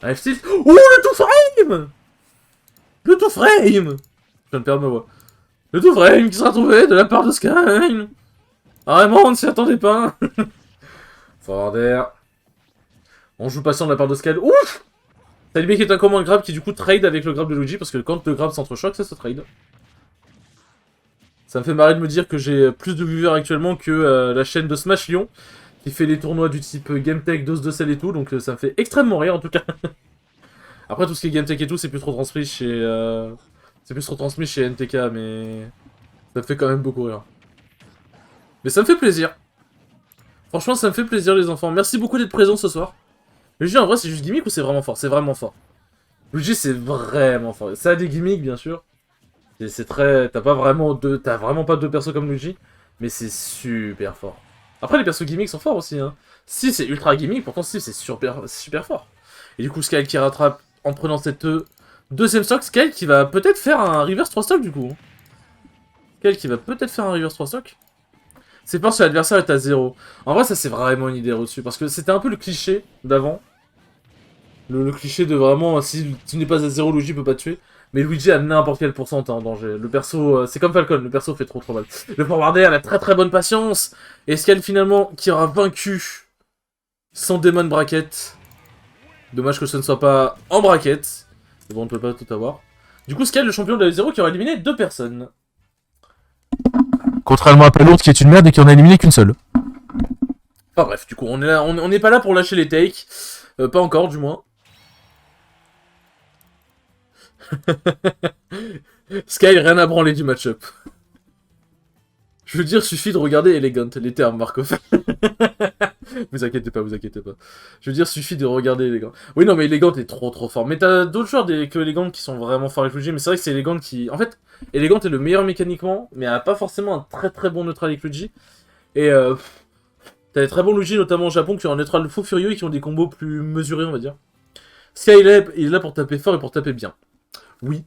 Un F6. Ouh, le tout frame! Le tout frame! Je viens de perdre ma voix. Le tout frame qui sera trouvé de la part de Sky. Ah, vraiment, on ne s'y attendait pas. Forwarder. On joue patient de la part de Sky. Ouf! Side B qui est un commun grab qui du coup trade avec le grab de Luigi parce que quand le grab s'entrechoque, ça se trade. Ça me fait marrer de me dire que j'ai plus de viewers actuellement que la chaîne de Smash Lyon qui fait des tournois du type GameTech, dose de sel et tout, donc ça me fait extrêmement rire en tout cas. Après tout ce qui est GameTech et tout, c'est plus trop transmis chez NTK, mais ça me fait quand même beaucoup rire. Mais ça me fait plaisir. Franchement, ça me fait plaisir les enfants. Merci beaucoup d'être présents ce soir. Luigi en vrai c'est juste gimmick ou c'est vraiment fort? C'est vraiment fort. Luigi c'est vraiment fort. Ça a des gimmicks bien sûr. C'est très... T'as vraiment pas deux persos comme Luigi, mais c'est super fort. Après, les persos gimmicks sont forts aussi, hein. Si, c'est ultra gimmick, pourtant si, c'est super fort. Et du coup, Sky qui rattrape en prenant cette deuxième stock. Sky qui va peut-être faire un reverse 3 stock du coup. Sky qui va peut-être faire un reverse 3 stock. C'est parce que l'adversaire est à 0. En vrai, ça c'est vraiment une idée reçue, parce que c'était un peu le cliché d'avant. Le cliché de vraiment, si tu n'es pas à 0, Luigi peut pas te tuer. Mais Luigi à n'importe quel pourcent en danger. Le perso, c'est comme Falcon, le perso fait trop mal. Le forwarder a la très bonne patience. Et Sky finalement qui aura vaincu son Demon Bracket. Dommage que ce ne soit pas en bracket. Mais bon, on ne peut pas tout avoir. Du coup, Sky le champion de la 0 qui aura éliminé 2 personnes. Contrairement à Palourde qui est une merde et qui en a éliminé qu'une seule. Enfin bref, du coup, on n'est pas là pour lâcher les takes. Pas encore, du moins. Sky, rien à branler du match-up. Je Je veux dire, suffit de regarder Elegant, les termes, Markov. Vous inquiétez pas, vous inquiétez pas. Je veux dire, suffit de regarder Elegant. Oui, non, mais Elegant est trop fort. Mais t'as d'autres joueurs que Elegant qui sont vraiment forts avec Luigi, mais c'est vrai que c'est Elegant qui... En fait, Elegant est le meilleur mécaniquement, mais a pas forcément un très bon neutral avec Luigi. Et t'as des très bons Luigi, notamment au Japon, qui ont un neutral fou furieux et qui ont des combos plus mesurés, on va dire. Sky, il est là pour taper fort et pour taper bien. Oui.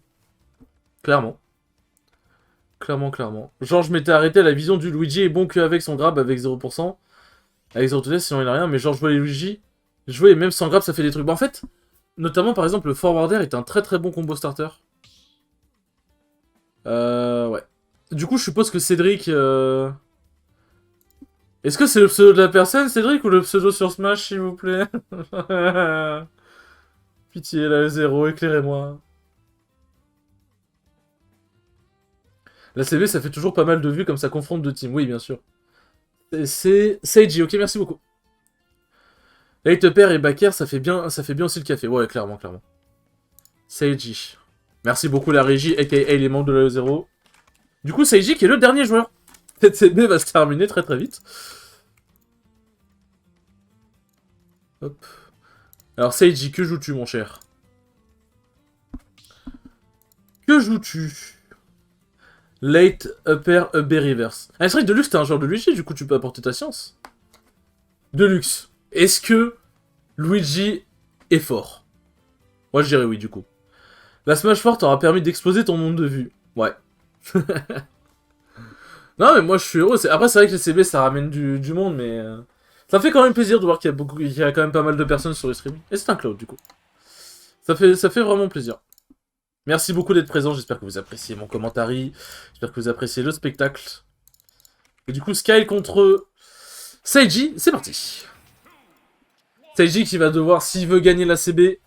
Clairement. Clairement. Genre, je m'étais arrêté à la vision du Luigi est bon qu'avec son grab avec 0%. Avec 0 test, sinon il a rien. Mais genre, je vois les Luigi jouer et même sans grab, ça fait des trucs. Bah, en fait, notamment par exemple, le Forwarder est un très bon combo starter. Ouais. Du coup, je suppose que Cédric. Est-ce que c'est le pseudo de la personne, Cédric, ou le pseudo sur Smash, s'il vous plaît? Pitié, la 0, éclairez-moi. La CB, ça fait toujours pas mal de vues comme ça confronte deux teams. Oui, bien sûr. C'est Seiji, ok, merci beaucoup. Late Pair et Backer, ça fait bien aussi le café. Ouais, clairement. Seiji. Merci beaucoup la régie, aka les membres de la E0. Du coup, Seiji qui est le dernier joueur. Cette CB va se terminer très vite. Hop. Alors Seiji, que joues-tu mon cher? Que joues-tu? Late Upper B Reverse. Ah, c'est vrai que Deluxe, t'es un joueur de Luigi, du coup tu peux apporter ta science. Deluxe. Est-ce que Luigi est fort? Moi je dirais oui du coup. La Smash Fort t'aura permis d'exploser ton nombre de vues. Ouais. Non mais moi je suis heureux. Après c'est vrai que les CB ça ramène du monde mais... Ça fait quand même plaisir de voir qu'il y a quand même pas mal de personnes sur les streams. Et c'est un cloud du coup. Ça fait vraiment plaisir. Merci beaucoup d'être présent, j'espère que vous appréciez mon commentaire. J'espère que vous appréciez le spectacle. Et du coup Sky contre Seiji, c'est parti. Seiji qui va devoir, s'il veut gagner la CB,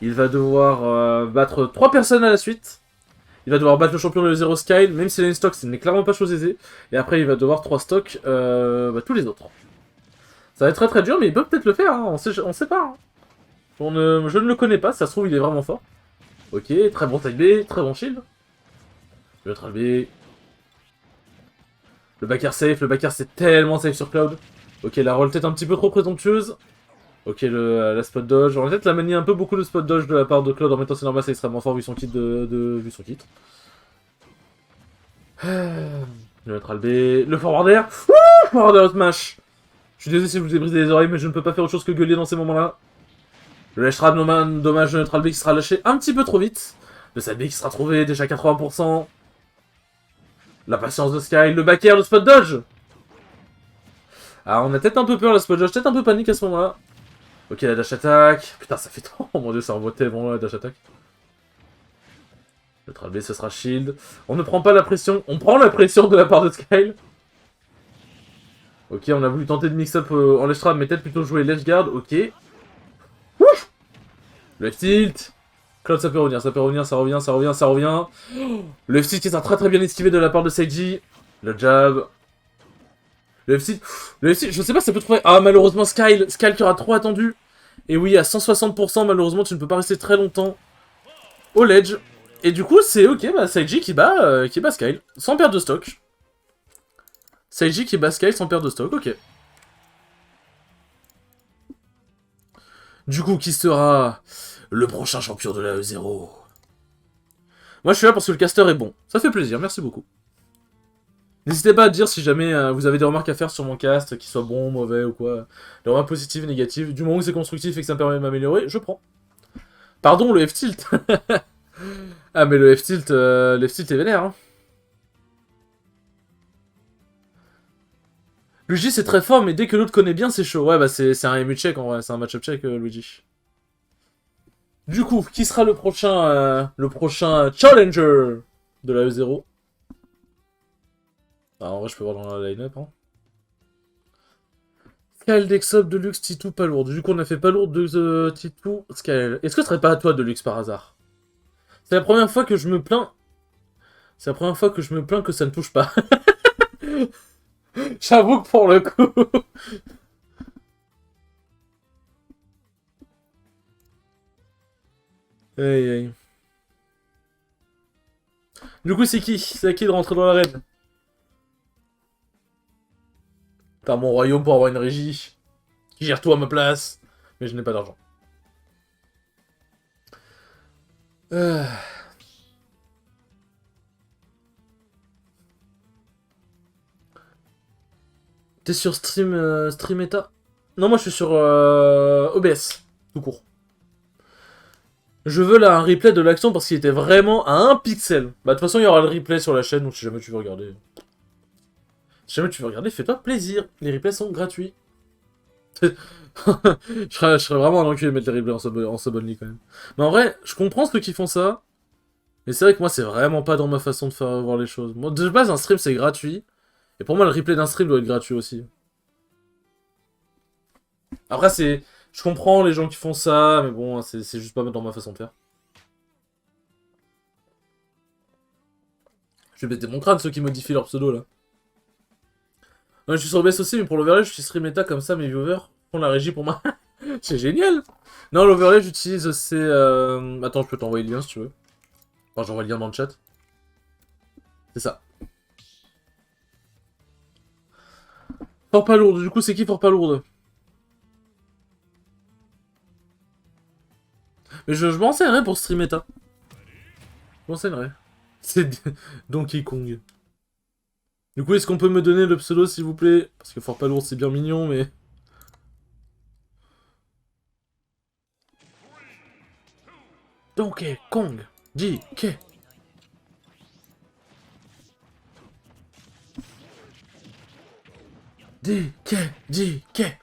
il va devoir battre 3 personnes à la suite. Il va devoir battre le champion de 0 Sky, même si il a une stock, ce n'est clairement pas chose aisée. Et après, il va devoir 3 stocks tous les autres. Ça va être très dur, mais il peut peut-être le faire, hein. On sait pas. Hein. Je ne le connais pas, ça se trouve, il est vraiment fort. Ok, très bon tag B, très bon shield. Le neutral B. Le backer safe, c'est tellement safe sur Cloud. Ok, la roll tête un petit peu trop présomptueuse. Ok, la spot dodge. On va peut-être la manier un peu beaucoup de spot dodge de la part de Claude. En même temps, c'est normal, c'est extrêmement fort vu son kit vu son kit. Le neutral B. Le forwarder. Wouh, forwarder smash. Je suis désolé si je vous ai brisé les oreilles, mais je ne peux pas faire autre chose que gueuler dans ces moments-là. Le lâche trap, dommage, le neutral B qui sera lâché un petit peu trop vite. Le side B qui sera trouvé déjà 80%. La patience de Sky. Le back air, le spot dodge. Ah, on a peut-être un peu peur, la spot dodge. Peut-être un peu panique à ce moment-là. Ok, la dash attack. Putain, ça fait trop. Oh mon dieu, ça envoie tellement la dash attack. Le neutral B, ce sera shield. On ne prend pas la pression. On prend la pression de la part de Sky. Ok, on a voulu tenter de mix-up en ledge trap, mais peut-être plutôt jouer ledge guard. Ok. Ouf. Le tilt. Cloud, ça peut revenir, ça revient. Le F-tilt qui est très bien esquivé de la part de Seiji. Le jab. Le F-tilt, je sais pas si ça peut trouver. Ah, malheureusement, Sky qui aura trop attendu. Et oui, à 160%, malheureusement, tu ne peux pas rester très longtemps au ledge. Et du coup, c'est ok, bah, Seiji qui bat Sky, sans perdre de stock. Seiji qui bat Sky sans perdre de stock, ok. Du coup, qui sera le prochain champion de la E0? Moi, je suis là parce que le caster est bon. Ça fait plaisir, merci beaucoup. N'hésitez pas à dire si jamais vous avez des remarques à faire sur mon cast, qu'ils soient bons, mauvais ou quoi. Des remarques positives, négatives. Du moment où c'est constructif et que ça me permet de m'améliorer, je prends. Pardon, le F-tilt. Ah, mais le F-tilt est vénère, hein. Luigi, c'est très fort, mais dès que l'autre connaît bien, c'est chaud. Ouais, bah c'est un MU check, en vrai. C'est un match-up check, Luigi. Du coup, qui sera le prochain challenger de la E0? Ah, en vrai, je peux voir dans la line-up, hein. Skyl, Dexop, Deluxe, Titou, pas lourd. Du coup, on a fait pas lourd de Titou, Skyl. Est-ce que ce serait pas à toi, Deluxe, par hasard? C'est la première fois que je me plains. C'est la première fois que je me plains que ça ne touche pas. J'avoue que pour le coup. Aïe aïe. Du coup, c'est qui? C'est à qui de rentrer dans l'arène? Faire mon royaume pour avoir une régie qui gère tout à ma place. Mais je n'ai pas d'argent. T'es sur Stream Meta? Non, moi je suis sur OBS, tout court. Je veux là un replay de l'action parce qu'il était vraiment à 1 pixel. Bah de toute façon il y aura le replay sur la chaîne, donc si jamais tu veux regarder... Si jamais tu veux regarder, fais-toi plaisir. Les replays sont gratuits. je serais vraiment un enculé de mettre les replays en sub only quand même. Mais en vrai, je comprends ceux qui font ça. Mais c'est vrai que moi c'est vraiment pas dans ma façon de faire voir les choses. Moi de base un stream c'est gratuit. Et pour moi le replay d'un stream doit être gratuit aussi. Après c'est... Je comprends les gens qui font ça, mais bon, c'est juste pas dans ma façon de faire. Je vais péter mon crâne, ceux qui modifient leur pseudo, là. Ouais, je suis sur OBS aussi, mais pour l'overlay, je suis stream méta, comme ça, mes viewers font la régie pour moi. C'est génial. Non, l'overlay, j'utilise, c'est... Attends, je peux t'envoyer le lien, si tu veux. Enfin, j'envoie le lien dans le chat. C'est ça. Fort pas lourde, du coup, c'est qui Fort pas lourde? Mais je m'en renseignerai pour stream méta. Je m'en renseignerai. C'est Donkey Kong. Du coup, est-ce qu'on peut me donner le pseudo, s'il vous plaît? Parce que Fort pas lourd, c'est bien mignon, mais... Donkey Kong JK. JK.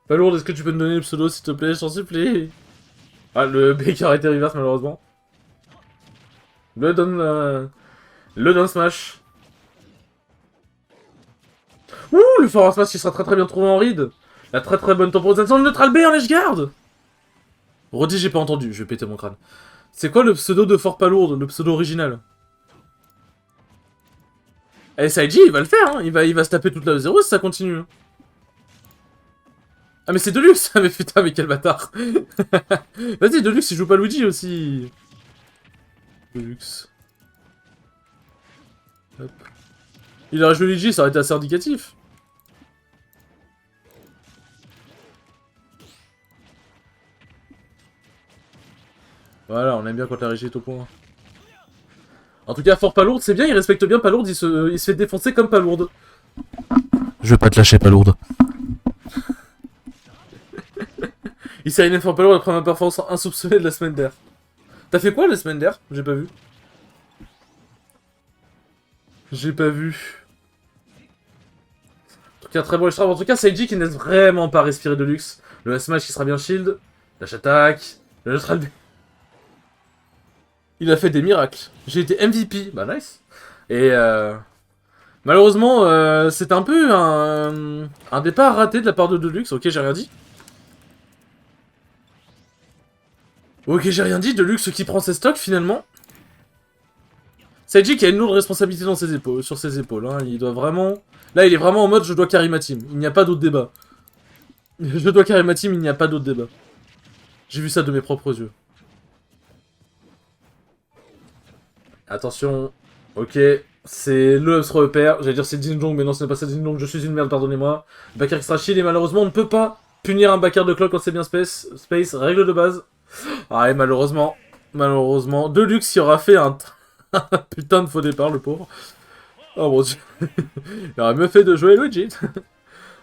Pas lourd, est-ce que tu peux me donner le pseudo, s'il te plaît? J'en supplie. Ah, le Baker a été reverse, malheureusement. Le Down Smash. Ouh, le Forward Smash qui sera très bien trouvé en ride. La très bonne temporisation de Neutral B en Edgeguard. Redis, j'ai pas entendu, je vais péter mon crâne. C'est quoi le pseudo de Fort Palourde, le pseudo original? Eh, SIG, il va le faire, hein. Il va se taper toute la 0 si ça continue. Ah, mais c'est Deluxe. Ah, mais putain, mais quel bâtard. Vas-y, Deluxe, il joue pas Luigi aussi. Deluxe. Hop. Il aurait joué Luigi, ça aurait été assez indicatif. Voilà, on aime bien quand la régie est au point. En tout cas, Fort Palourde, c'est bien, il respecte bien Palourde, il se fait défoncer comme Palourde. Je vais pas te lâcher, pas lourde. Il s'est aligné Fort Palourde après ma performance insoupçonnée de la semaine dernière. T'as fait quoi la semaine dernière? J'ai pas vu. J'ai pas vu. En tout cas, très bon extra. En tout cas, Seiji qui n'est vraiment pas respirer de luxe. Le S-Match qui sera bien shield. Dash attack. Le neutral B. Il a fait des miracles. J'ai été MVP. Bah, nice. Et malheureusement, c'est un peu un départ raté de la part de Deluxe. Ok, j'ai rien dit. Ok, j'ai rien dit. Deluxe qui prend ses stocks finalement. Seiji qui a une lourde responsabilité sur ses épaules. Hein. Il doit vraiment... Là, il est vraiment en mode je dois carry ma team. Il n'y a pas d'autre débat. Je dois carry ma team, il n'y a pas d'autre débat. J'ai vu ça de mes propres yeux. Attention. Ok. C'est le Upsro repère. J'allais dire c'est Dinjong, mais non, ce n'est pas ça Dinjong. Je suis une merde, pardonnez-moi. Backer extra shield et malheureusement, on ne peut pas punir un backer de clock quand c'est bien space. Space, règle de base. Ah, et malheureusement. Malheureusement. Deluxe y aura fait un putain de faux départ, le pauvre. Oh mon dieu. Il aurait mieux fait de jouer Luigi.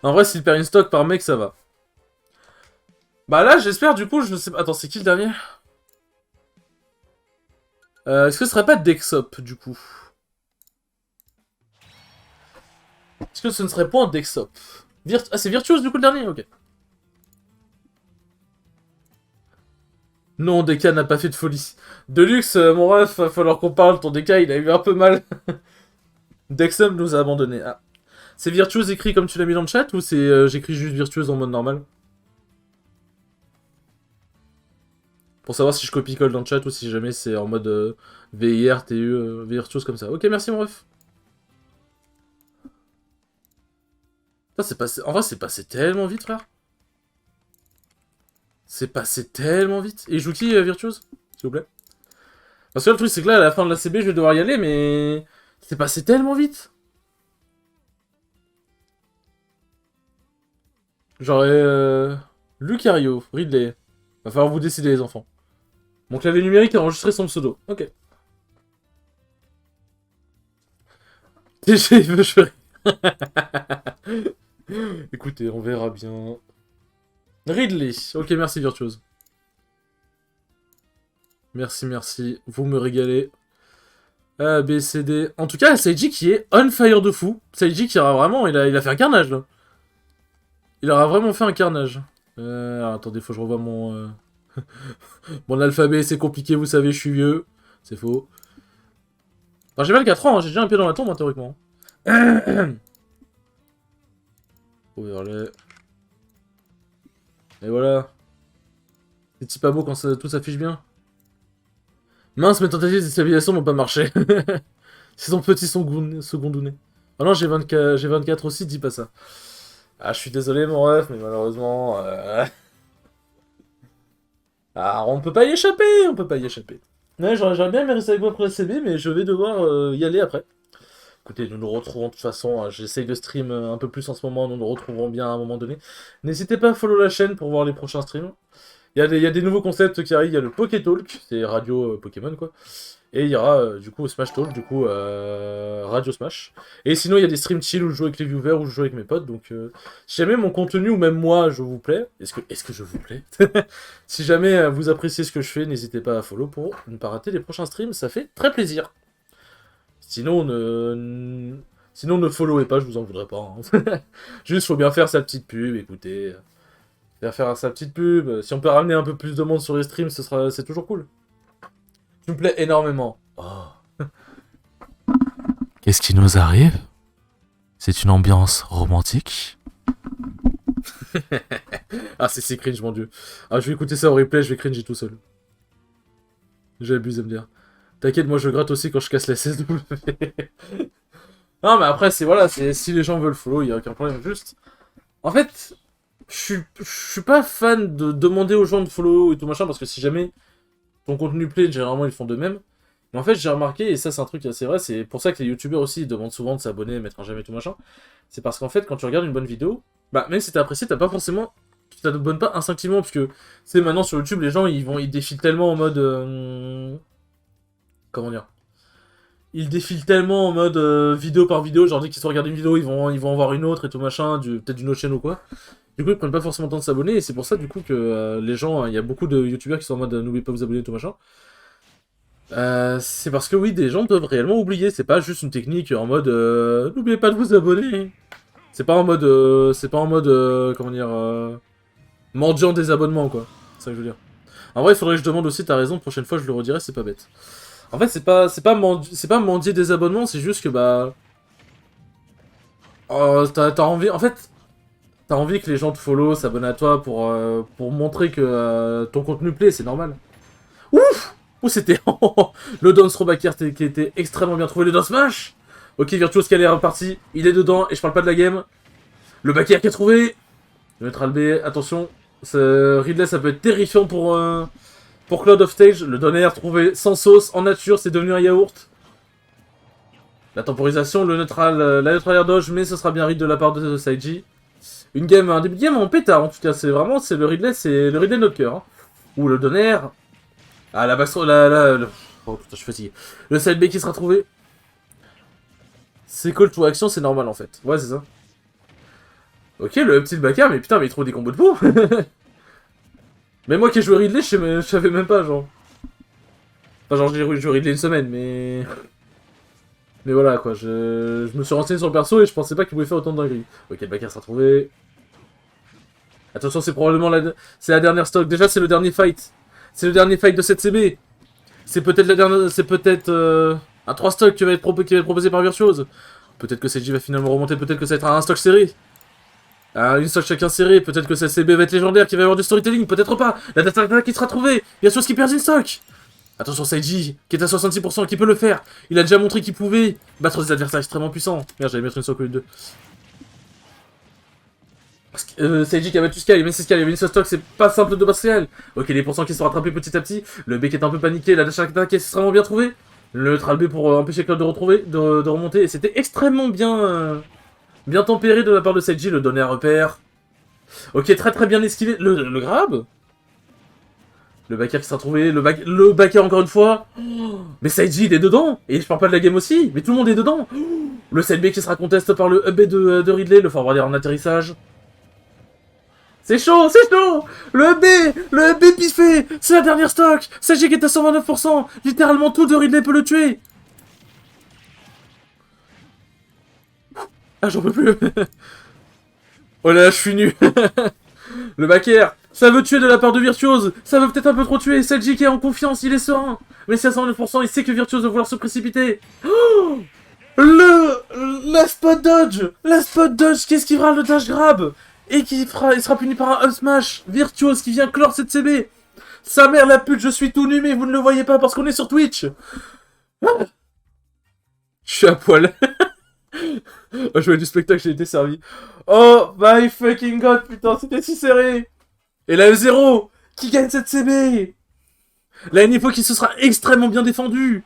En vrai, s'il perd une stock par mec, ça va. Bah là, j'espère, du coup, je sais pas... Attends, c'est qui le dernier? Est-ce que ce serait pas Dexop, du coup? Est-ce que ce ne serait pas un Dexop? Ah, c'est Virtuous, du coup, le dernier? Ok. Non, DK n'a pas fait de folie. Deluxe, mon ref, va falloir qu'on parle. Ton DK, il a eu un peu mal. Dexop nous a abandonnés. Ah. C'est Virtuous écrit comme tu l'as mis dans le chat ou c'est j'écris juste Virtuous en mode normal? Pour savoir si je copie-colle dans le chat ou si jamais c'est en mode VIR, TU, Virtuous comme ça. Ok, merci mon ref. C'est passé... En vrai, c'est passé tellement vite, frère. C'est passé tellement vite. Et il joue qui, Virtuous? S'il vous plaît. Parce que le truc, c'est que là, à la fin de la CB, je vais devoir y aller, mais... C'est passé tellement vite. J'aurais Lucario, Ridley. Va falloir vous décider les enfants. Mon clavier numérique a enregistré son pseudo. Ok. TG veut jouer. Écoutez, on verra bien. Ridley. Ok, merci Virtuose. Merci, merci. Vous me régalez. A, B, C, D. En tout cas, Seiji qui est on fire de fou. Seiji qui aura vraiment... Il a fait un carnage, là. Il aura vraiment fait un carnage. Alors, attendez, faut que je revoie mon... Mon alphabet, c'est compliqué, vous savez, je suis vieux. C'est faux. Enfin, j'ai 24 ans, hein, j'ai déjà un pied dans la tombe, hein, théoriquement. Overlay. Et voilà. C'est petit pas beau quand tout s'affiche bien. Mince, mes tentatives de stabilisation n'ont pas marché. C'est son petit secondounet. Oh non, j'ai 24 aussi, dis pas ça. Ah, je suis désolé, mon ref, mais malheureusement... Ah, on peut pas y échapper, on peut pas y échapper. Ouais, j'aurais bien aimé rester avec vous après la CB, mais je vais devoir y aller après. Écoutez, nous nous retrouvons de toute façon, hein, j'essaye de stream un peu plus en ce moment, nous nous retrouverons bien à un moment donné. N'hésitez pas à follow la chaîne pour voir les prochains streams. Il y a des nouveaux concepts qui arrivent, il y a le Poké Talk, c'est radio Pokémon quoi. Et il y aura du coup Smash Talk, du coup Radio Smash. Et sinon il y a des streams chill où je joue avec les viewers, où je joue avec mes potes. Donc si jamais mon contenu ou même moi je vous plais, est-ce que je vous plais? Si jamais vous appréciez ce que je fais, n'hésitez pas à follow pour ne pas rater les prochains streams, ça fait très plaisir. Sinon ne followez pas, je vous en voudrais pas. Hein. Juste faut bien faire sa petite pub, écoutez. Faire sa petite pub. Si on peut ramener un peu plus de monde sur les streams, c'est toujours cool. Tu me plais énormément. Oh. Qu'est-ce qui nous arrive? C'est une ambiance romantique. Ah, c'est cringe, mon dieu. Ah, je vais écouter ça au replay, je vais cringer tout seul. J'ai abusé de me dire. T'inquiète, moi je gratte aussi quand je casse la SSW. Non, mais après, voilà, si les gens veulent follow, il y a aucun problème. Juste. En fait, je suis pas fan de demander aux gens de follow et tout machin, parce que si jamais ton contenu plaît, généralement ils font de même. Mais en fait, j'ai remarqué, et ça c'est un truc assez vrai, c'est pour ça que les youtubeurs aussi ils demandent souvent de s'abonner, mettre un j'aime et tout machin. C'est parce qu'en fait, quand tu regardes une bonne vidéo, bah même si t'as apprécié, t'as pas forcément. Tu t'abonnes pas instinctivement, parce que c'est maintenant sur YouTube, les gens ils défilent tellement en mode. Comment dire? Ils défilent tellement en mode vidéo par vidéo, genre dès qu'ils se regardent une vidéo, ils vont en voir une autre et tout machin, peut-être d'une autre chaîne ou quoi. Du coup, ils prennent pas forcément le temps de s'abonner, et c'est pour ça, du coup, que les gens, il y a beaucoup de youtubeurs qui sont en mode n'oubliez pas de vous abonner et tout machin. C'est parce que oui, des gens peuvent réellement oublier, c'est pas juste une technique en mode n'oubliez pas de vous abonner. C'est pas en mode, comment dire, mendiant des abonnements, quoi. C'est ça que je veux dire. En vrai, il faudrait que je demande aussi, t'as raison, prochaine fois je le redirai, c'est pas bête. En fait, c'est pas mendier des abonnements, c'est juste que bah. T'as envie. En fait, t'as envie que les gens te follow, s'abonnent à toi pour montrer que ton contenu plaît, c'est normal. Ouf! Ouh, c'était le Dance Throwbacker qui était extrêmement bien trouvé. Le Dance Smash! Ok, Virtuose qui est reparti, il est dedans, et je parle pas de la game. Le backer qui a trouvé! Le neutral B, attention, Ridley ça peut être terrifiant pour Cloud of Stage. Le donner trouvé sans sauce, en nature, c'est devenu un yaourt. La temporisation, la neutral air dodge, mais ce sera bien read de la part de Seiji. Un début de game en pétard, en tout cas, c'est le Ridley de notre cœur. Hein. Ou le donner. Ah, la backstro, oh putain, je suis fatigué. Le side B qui sera trouvé. C'est call to action, c'est normal en fait. Ouais, c'est ça. Ok, le petit backer, mais putain, mais il trouve des combos de peau. Mais moi qui ai joué Ridley, je savais même pas, genre. Enfin, genre, j'ai joué Ridley une semaine, mais. Mais voilà, quoi. Je me suis renseigné sur le perso et je pensais pas qu'il pouvait faire autant de dingueries. Ok, le backer sera trouvé. Attention, c'est probablement la dernière stock. Déjà, c'est le dernier fight. C'est le dernier fight de cette CB. C'est peut-être la dernière. C'est peut-être un 3 stock qui va être proposé par Virtuose. Peut-être que CG va finalement remonter. Peut-être que ça va être un stock serré. Une stock chacun serré. Peut-être que cette CB va être légendaire, qu'il va y avoir du storytelling. Peut-être pas. La data qui sera trouvée. Virtuose qui perd une stock. Attention, Seiji, qui est à 66%, qui peut le faire. Il a déjà montré qu'il pouvait battre des adversaires extrêmement puissants. Merde, j'allais mettre une stock au lieu de 2. Seiji qui a battu Sky, mais c'est Sky, il y avait une seule stock, c'est pas simple de battre Sky. Ok, les pourcents qui se sont rattrapés petit à petit. Le B qui est un peu paniqué, la dash attack qui est extrêmement bien trouvé. Le neutral B pour empêcher Cloud de remonter. Et c'était extrêmement bien tempéré de la part de Seiji, le donner à repère. Ok, très très bien esquivé. Le grab. Le backer qui sera trouvé. Le backer encore une fois. Mais Saiji il est dedans. Et je parle pas de la game aussi. Mais tout le monde est dedans. Le 7B qui sera contest par le UB de Ridley. Le forwarder en atterrissage. C'est chaud, c'est chaud. Le B piffé. C'est la dernière stock. Saiji qui est à 129%. Littéralement tout de Ridley peut le tuer. Ah, j'en peux plus. Oh là là, je suis nu. Le backer, ça veut tuer de la part de Virtuose. Ça veut peut-être un peu trop tuer. Saiji qui est en confiance, il est serein. Mais c'est à 109%, il sait que Virtuose va vouloir se précipiter. Oh, la spot dodge. La spot dodge qui esquivera le dash grab. Et il sera puni par un up smash. Virtuose qui vient clore cette CB. Sa mère la pute, je suis tout nu mais vous ne le voyez pas parce qu'on est sur Twitch. Ah, je suis à poil. Oh, je voulais du spectacle, j'ai été servi. Oh my fucking god, putain, c'était si serré. Et la E0 qui gagne cette CB. La NIPO qui se sera extrêmement bien défendue.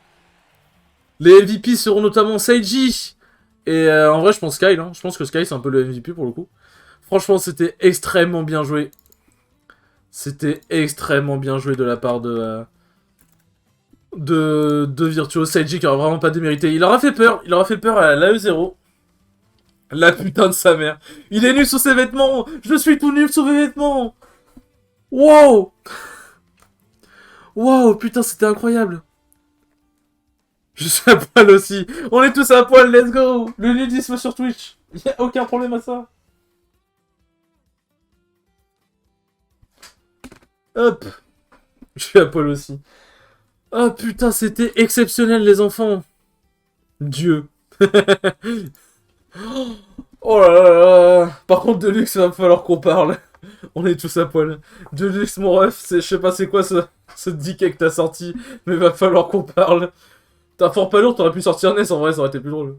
Les MVP seront notamment Seiji. Et en vrai, je pense Sky. Hein. Je pense que Sky, c'est un peu le MVP pour le coup. Franchement, c'était extrêmement bien joué. C'était extrêmement bien joué de la part de Virtuose. Seiji qui aura vraiment pas démérité. Il aura fait peur. Il aura fait peur à la E0. La putain de sa mère. Il est nu sous ses vêtements. Je suis tout nu sous mes vêtements. Wow. Wow, putain, c'était incroyable. Je suis à poil aussi. On est tous à poil, let's go. Le nudisme sur Twitch. Y'a aucun problème à ça. Hop. Je suis à poil aussi. Oh putain, c'était exceptionnel, les enfants. Dieu. Oh là là là. Par contre, Deluxe, il va falloir qu'on parle. On est tous à poil. Deluxe, mon ref, je sais pas c'est quoi ce dick que t'as sorti, mais va falloir qu'on parle. T'as fort pas lourd, t'aurais pu sortir Ness, en vrai, ça aurait été plus drôle.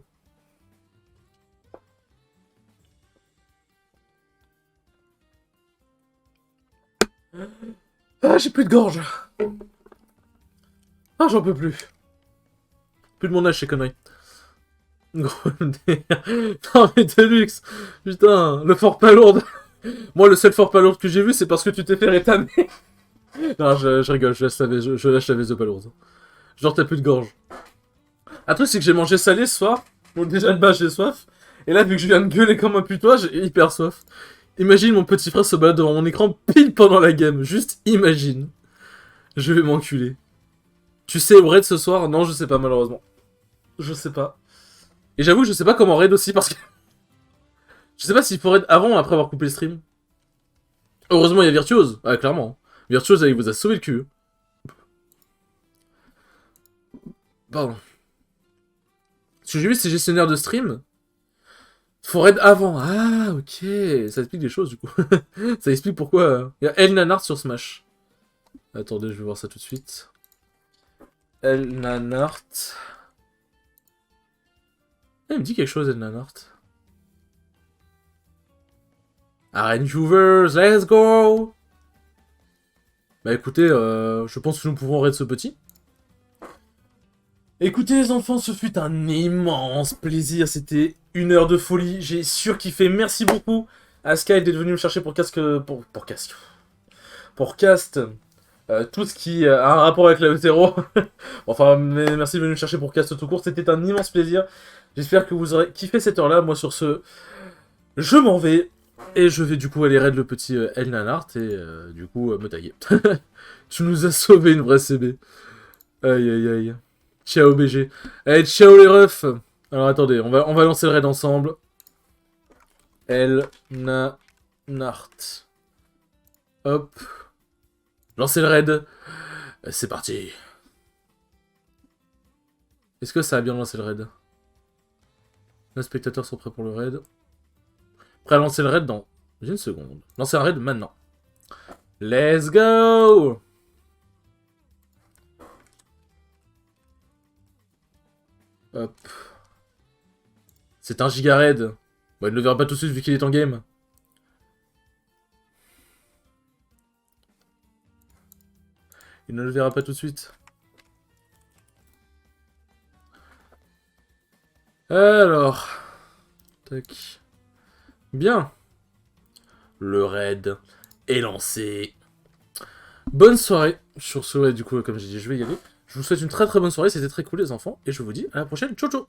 Ah, j'ai plus de gorge. Ah, j'en peux plus. Plus de mon âge, ces conneries. Gros non, mais Deluxe. Putain, le fort pas lourd. Moi, le seul fort pas lourd que j'ai vu, c'est parce que tu t'es fait rétamer. Non, je rigole, je lâche la veste de pas lourde. Genre, t'as plus de gorge. Un truc, c'est que j'ai mangé salé ce soir. Bon, déjà, de base, j'ai soif. Et là, vu que je viens de gueuler comme un putois, j'ai hyper soif. Imagine mon petit frère se balade devant mon écran pile pendant la game. Juste imagine. Je vais m'enculer. Tu sais où raid ce soir? Non, je sais pas, malheureusement. Je sais pas. Et j'avoue que je sais pas comment raid aussi, parce que... je sais pas s'il faut raid avant ou après avoir coupé le stream. Heureusement, il y a Virtuose. Ah, clairement. Virtuose, il vous a sauvé le cul. Pardon. Ce que j'ai vu, c'est gestionnaire de stream. Faut raid avant. Ah, ok. Ça explique des choses, du coup. Ça explique pourquoi... Il y a El Nanart sur Smash. Attendez, je vais voir ça tout de suite. El Nanart... Ah, il me dit quelque chose, El Nanart. Arène Viewers, let's go. Bah écoutez, je pense que nous pouvons raid ce petit. Écoutez les enfants, ce fut un immense plaisir, c'était une heure de folie, j'ai surkiffé, merci beaucoup à Sky d'être venu me chercher pour casque... Pour cast, tout ce qui a un rapport avec la E0. Enfin, mais merci de venir me chercher pour cast tout court, c'était un immense plaisir. J'espère que vous aurez kiffé cette heure-là, moi sur ce, je m'en vais. Et je vais du coup aller raid le petit El Nanart et du coup me taguer. Tu nous as sauvé une vraie CB. Aïe aïe aïe. Ciao BG. Allez, ciao les refs. Alors attendez, on va lancer le raid ensemble. El Nanart. Hop. Lancer le raid. C'est parti. Est-ce que ça a bien lancé le raid? Les spectateurs sont prêts pour le raid. Prêt à lancer le raid dans une seconde. Lancer un raid maintenant. Let's go! Hop. C'est un giga raid. Bon, il ne le verra pas tout de suite vu qu'il est en game. Il ne le verra pas tout de suite. Alors. Tac. Bien. Le raid est lancé. Bonne soirée. Sur ce, ouais, du coup, comme j'ai dit, je vais y aller. Je vous souhaite une très très bonne soirée, c'était très cool les enfants, et je vous dis à la prochaine. Ciao ciao.